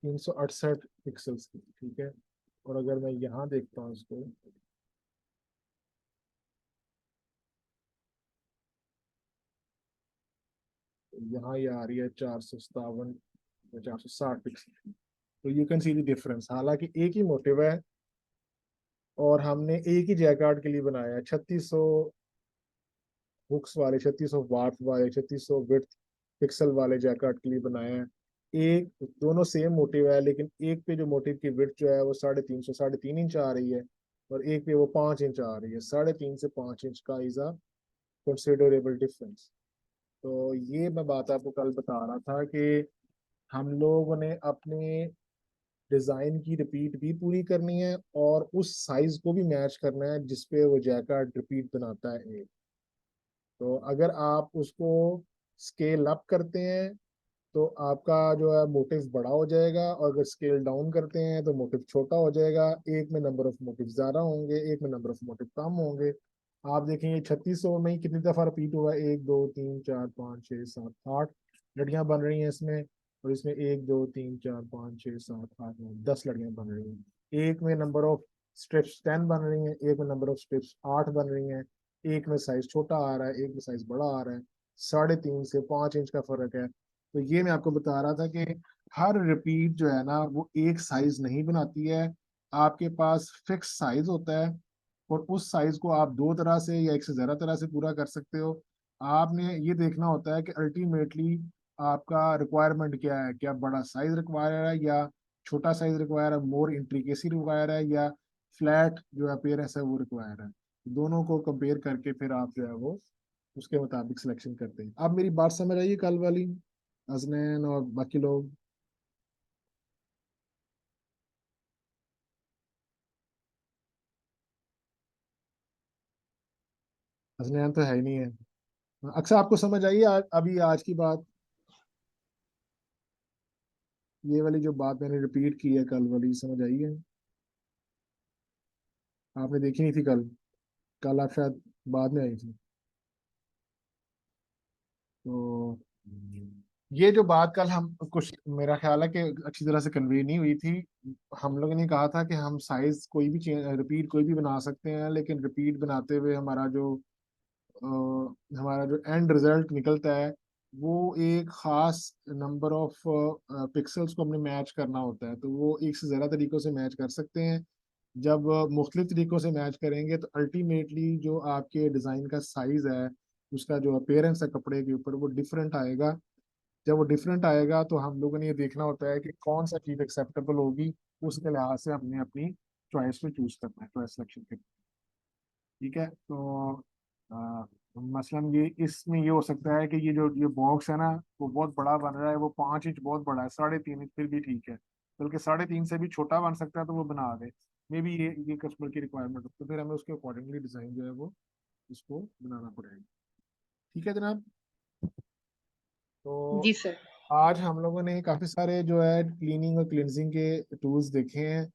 368 पिक्सल्स की, ठीक है। और अगर मैं यहाँ देखता हूँ इसको, तो यहाँ ये आ रही है 457 या 460 पिक्सल। तो you can see the difference. हालांकि एक ही मोटिव है और हमने एक ही जैकार्ड के लिए बनाया है, 3600 हुक्स वाले, 3600 वाट वाले, 3600 विड्थ पिक्सल वाले जैकार्ड के लिए बनाया है। एक दोनों सेम मोटिव है, लेकिन एक पे जो मोटिव की विड्थ जो है वो 350, 3.5 इंच आ रही है, और एक पे वो 5 इंच आ रही है। 3.5 से 5 इंच का इज अ कंसिडरेबल डिफरेंस। तो ये मैं बात आपको कल बता रहा था कि हम लोगों ने अपने डिजाइन की रिपीट भी पूरी करनी है और उस साइज को भी मैच करना है जिसपे वो जैकार्ड रिपीट बनाता है। तो अगर आप उसको स्केल अप करते हैं तो आपका जो है मोटिव बड़ा हो जाएगा, और अगर स्केल डाउन करते हैं तो मोटिव छोटा हो जाएगा। एक में नंबर ऑफ मोटिव ज्यादा होंगे, एक में नंबर ऑफ मोटिव कम होंगे। आप देखेंगे 3600 में ही कितनी दफा रिपीट हुआ है, 1 2 3 4 5 6 7 8 लड़ियां बन रही हैं इसमें। और इसमें 1 2 3 4 5 6 7 8 9 10 लड़ियां बन रही हैं। एक में नंबर ऑफ स्ट्रिप्स 10 बन रही हैं, एक में नंबर ऑफ स्ट्रिप्स 8 बन रही हैं। एक में साइज छोटा आ रहा है, एक में साइज बड़ा आ रहा है। 3.5 से 5 इंच का फर्क है। तो ये मैं आपको बता रहा था कि हर रिपीट जो है ना वो एक साइज नहीं बनाती है। आपके पास फिक्स साइज होता है, और उस साइज को आप दो तरह से या एक से ज्यादा तरह से पूरा कर सकते हो। आपने ये देखना होता है कि अल्टीमेटली आपका रिक्वायरमेंट क्या है, क्या बड़ा साइज रिक्वायर है या छोटा साइज रिक्वायर है, मोर इंट्रिकेसी रिक्वायर है या फ्लैट जो अपीयरेंस है वो रिक्वायर है। दोनों को कंपेयर करके फिर आप जो है वो उसके मुताबिक सिलेक्शन करते हैं। अब मेरी बात समझ आई कल वाली, हसनैन और बाकी लोग? हसनैन तो है ही नहीं है। अक्सर आपको समझ आई अभी आज की बात, ये वाली जो बात मैंने रिपीट की है कल वाली, समझ आई है? आपने देखी नहीं थी कल? कल आप शायद बाद में आई थी। तो ये जो बात कल हम कुछ, मेरा ख्याल है कि अच्छी तरह से कन्वे नहीं हुई थी। हम लोगों ने कहा था कि हम साइज कोई भी रिपीट कोई भी बना सकते हैं, लेकिन रिपीट बनाते हुए हमारा जो एंड रिजल्ट निकलता है वो एक खास नंबर ऑफ पिक्सल्स को हमने मैच करना होता है। तो वो एक से ज़्यादा तरीकों से मैच कर सकते हैं। जब मुख्तलिफ तरीकों से मैच करेंगे तो अल्टीमेटली जो आपके डिज़ाइन का साइज है, उसका जो अपेयरेंस है कपड़े के ऊपर, वो डिफरेंट आएगा। जब वो डिफरेंट आएगा तो हम लोगों ने ये देखना होता है कि कौन सा चीज़ एक्सेप्टेबल होगी। उसके लिहाज से हमने अपनी चॉइस को चूज करना है, चॉइस सिलेक्शन करना है। ठीक है। तो मसलन ये इसमें ये हो सकता है कि ये बॉक्स है ना, वो बहुत बड़ा बन रहा है, वो 5 इंच बहुत बड़ा है, 3.5 इंच फिर भी ठीक है, बल्कि 3.5 से भी छोटा बन सकता है तो वो बना दे। मे बी ये कस्टमर की रिक्वायरमेंट हो, तो फिर हमें उसके अकॉर्डिंगली डिजाइन जो है वो उसको बनाना पड़ेगा। ठीक है जनाब। तो जी सर। आज हम लोगों ने काफी सारे जो है क्लीनिंग और क्लिनजिंग के टूल्स देखे हैं।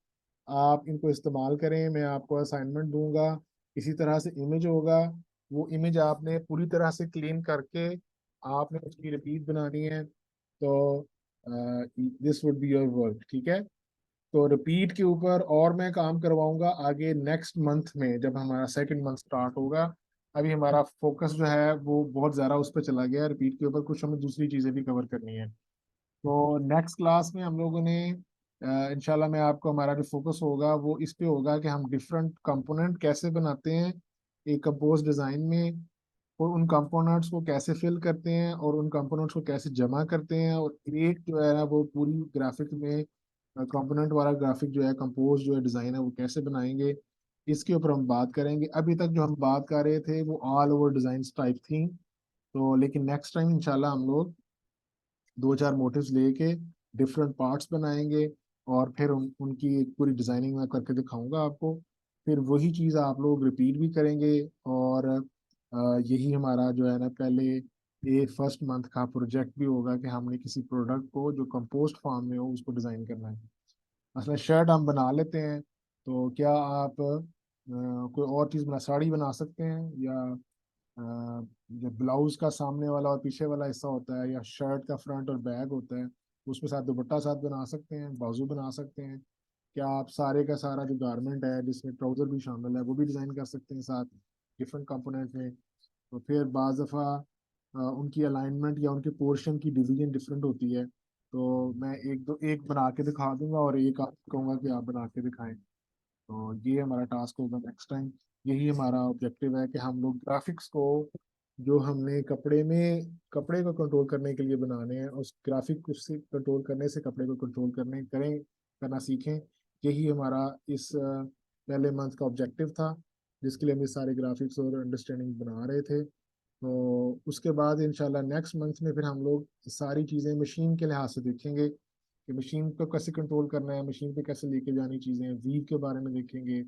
आप इनको इस्तेमाल करें। मैं आपको असाइनमेंट दूंगा, इसी तरह से इमेज होगा, वो इमेज आपने पूरी तरह से क्लीन करके आपने उसकी रिपीट बनानी है। तो this would be your work, ठीक है। तो रिपीट के ऊपर और मैं काम करवाऊंगा आगे नेक्स्ट मंथ में, जब हमारा सेकंड मंथ स्टार्ट होगा। अभी हमारा फोकस जो है वो बहुत ज़्यादा उस पर चला गया है रिपीट के ऊपर, कुछ हमें दूसरी चीज़ें भी कवर करनी है। तो नेक्स्ट क्लास में हम लोगों ने इंशाल्लाह, मैं आपको, हमारा जो फोकस होगा वो इस पे होगा कि हम डिफरेंट कंपोनेंट कैसे बनाते हैं एक कंपोज डिज़ाइन में, और उन कंपोनेंट्स को कैसे फिल करते हैं, और उन कंपोनेंट्स को कैसे जमा करते हैं, और एक जो है ना वो पूरी ग्राफिक में कंपोनेंट वाला ग्राफिक जो है, कंपोज जो है डिज़ाइन है, वो कैसे बनाएंगे, इसके ऊपर हम बात करेंगे। अभी तक जो हम बात कर रहे थे वो ऑल ओवर डिज़ाइन टाइप थी। तो लेकिन नेक्स्ट टाइम इंशाल्लाह हम लोग दो चार मोटिव्स लेके डिफरेंट पार्ट्स बनाएंगे, और फिर उनकी एक पूरी डिजाइनिंग मैं करके दिखाऊंगा आपको। फिर वही चीज़ आप लोग रिपीट भी करेंगे, और यही हमारा जो है ना पहले ये फर्स्ट मंथ का प्रोजेक्ट भी होगा कि हमने किसी प्रोडक्ट को जो कंपोस्ट फॉर्म में हो उसको डिज़ाइन करना है। असल शर्ट हम बना लेते हैं, तो क्या आप कोई और चीज़ बना, साड़ी बना सकते हैं, या जो ब्लाउज का सामने वाला और पीछे वाला हिस्सा होता है, या शर्ट का फ्रंट और बैक होता है, उसमें साथ दुपट्टा साथ बना सकते हैं, बाजू बना सकते हैं। क्या आप सारे का सारा जो गारमेंट है जिसमें ट्राउजर भी शामिल है वो भी डिज़ाइन कर सकते हैं साथ डिफरेंट कंपोनेंट में। तो फिर बाज़ दफ़ा उनकी अलाइनमेंट या उनके पोर्शन की डिवीजन डिफरेंट होती है, तो मैं एक बना के दिखा दूंगा और एक आप कहूँगा कि आप बना के दिखाएं। तो ये हमारा टास्क होगा नेक्स्ट टाइम। यही हमारा ऑब्जेक्टिव है कि हम लोग ग्राफिक्स को, जो हमने कपड़े को कंट्रोल करने के लिए बनाने हैं, उस ग्राफिक को से कंट्रोल करने से कपड़े को कंट्रोल करना सीखें। यही हमारा इस पहले मंथ का ऑब्जेक्टिव था, जिसके लिए हम ये सारे ग्राफिक्स और अंडरस्टैंडिंग बना रहे थे। तो उसके बाद इंशाल्लाह नेक्स्ट मंथ में फिर हम लोग सारी चीज़ें मशीन के लिहाज से देखेंगे कि मशीन को कैसे कंट्रोल करना है, मशीन पे कैसे लेके जानी चीज़ें, वीव के बारे में देखेंगे।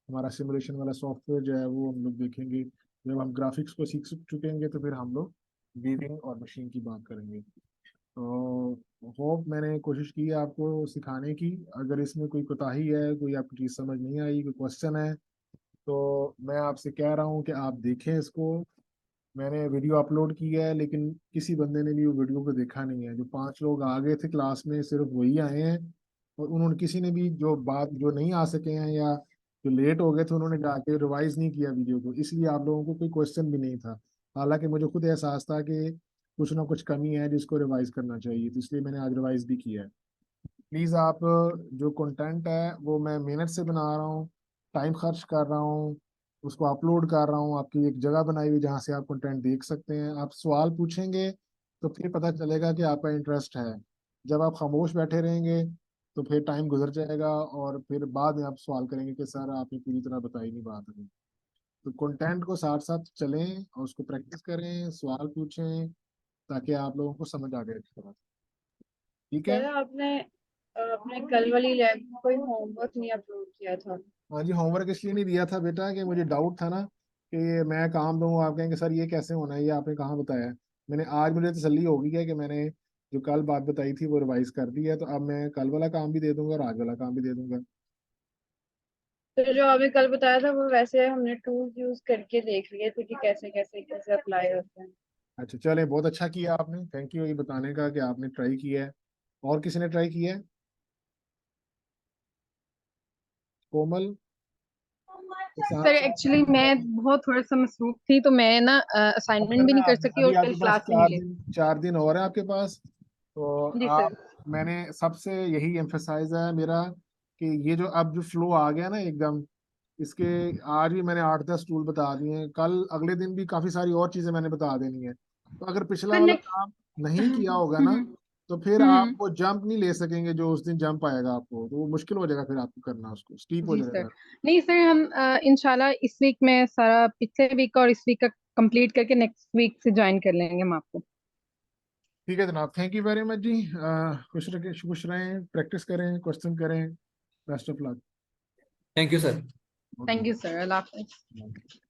हमारा सिमुलेशन वाला सॉफ्टवेयर जो है वो हम लोग देखेंगे। जब हम ग्राफिक्स को सीख चुकेंगे तो फिर हम लोग वीविंग और मशीन की बात करेंगे। तो होप मैंने कोशिश की है आपको सिखाने की। अगर इसमें कोई कोताही है, कोई आपकी चीज़ समझ नहीं आई, कोई क्वेश्चन है, तो मैं आपसे कह रहा हूँ कि आप देखें इसको। मैंने वीडियो अपलोड की है, लेकिन किसी बंदे ने भी वो वीडियो को देखा नहीं है। जो 5 लोग आ गए थे क्लास में सिर्फ वही आए हैं, और उन्होंने, किसी ने भी जो नहीं आ सके हैं या जो लेट हो गए थे, उन्होंने जाके रिवाइज नहीं किया वीडियो को, इसलिए आप लोगों को कोई क्वेश्चन भी नहीं था। हालांकि मुझे खुद एहसास था कि कुछ ना कुछ कमी है जिसको रिवाइज करना चाहिए, तो इसलिए मैंने आज रिवाइज भी किया है। प्लीज़ आप, जो कंटेंट है वो मैं मेहनत से बना रहा हूँ, टाइम खर्च कर रहा हूँ, उसको अपलोड कर रहा हूँ। आपकी एक जगह बनाई हुई जहाँ से आप कंटेंट देख सकते हैं। आप सवाल पूछेंगे तो फिर पता चलेगा कि आपका इंटरेस्ट है। जब आप खामोश बैठे रहेंगे तो फिर टाइम गुजर जाएगा, और फिर बाद में आप सवाल करेंगे कि सर आपने पूरी तरह बताई नहीं बात हमें। तो कंटेंट को साथ साथ चलें और उसको प्रैक्टिस करें, सवाल पूछें, ताकि आप लोगों को समझ आ जाए अच्छी तरह। ठीक है। सर आपने अपने कल वाली लैब में कोई होमवर्क नहीं अपलोड किया था। हाँ जी, होमवर्क इसलिए नहीं दिया था बेटा कि मुझे डाउट था ना कि मैं काम दूंगा, आप कहेंगे सर ये कैसे होना है, ये आपने कहाँ बताया है। मैंने आज, मुझे तसल्ली हो गई है कि मैंने जो कल बात बताई थी वो रिवाइज कर दी है, तो अब मैं कल वाला काम भी दे दूंगा और आज वाला काम भी दे दूंगा। तो जो आपने कल बताया था वो वैसे हमने टूल्स यूज करके देख लिए थे कि कैसे कैसे कैसे अप्लाई होते हैं। अच्छा चले, बहुत अच्छा किया आपने, थैंक यू ये बताने का कि आपने ट्राई किया है। और किसी ने ट्राई किया है? कोमल के साथ सर साथ एक्चुअली मैं बहुत थोड़ा सा मसरूफ थी, तो मैं ना असल असाइनमेंट भी में नहीं कर सकी अभी और कल आपके पास क्लास से नहीं ली। 4 दिन और है आपके पास। तो जी सर। आप, मैंने सबसे यही एम्फेसाइज है मेरा कि ये जो अब जो फ्लो आ गया ना एकदम, इसके आज भी मैंने 8-10 टूल बता दिए हैं, कल अगले दिन भी काफी सारी और चीजें मैंने बता देनी है। तो अगर पिछला सर वाला नेक्स्ट। काम नहीं किया होगा ना, तो फिर आप हम्म। वो जंप नहीं ले सकेंगे, जो उस दिन जंप आएगा आपको, तो वो मुश्किल हो जाएगा फिर आपको करना, उसको स्टीप हो जी सर। जाएगा। नहीं सर, हम इंशाल्लाह इस वीक में सारा पिछले वीक का और इस वीक का कंप्लीट करके नेक्स्ट वीक से ज्वाइन कर लेंगे हम आपको। ठीक है जनाब, थैंक यू वेरी मच जी। खुश रहें, प्रैक्टिस करें, क्वेश्चन करें। Best of luck. Thank you sir. Thank you sir, Allah Hafiz. Okay.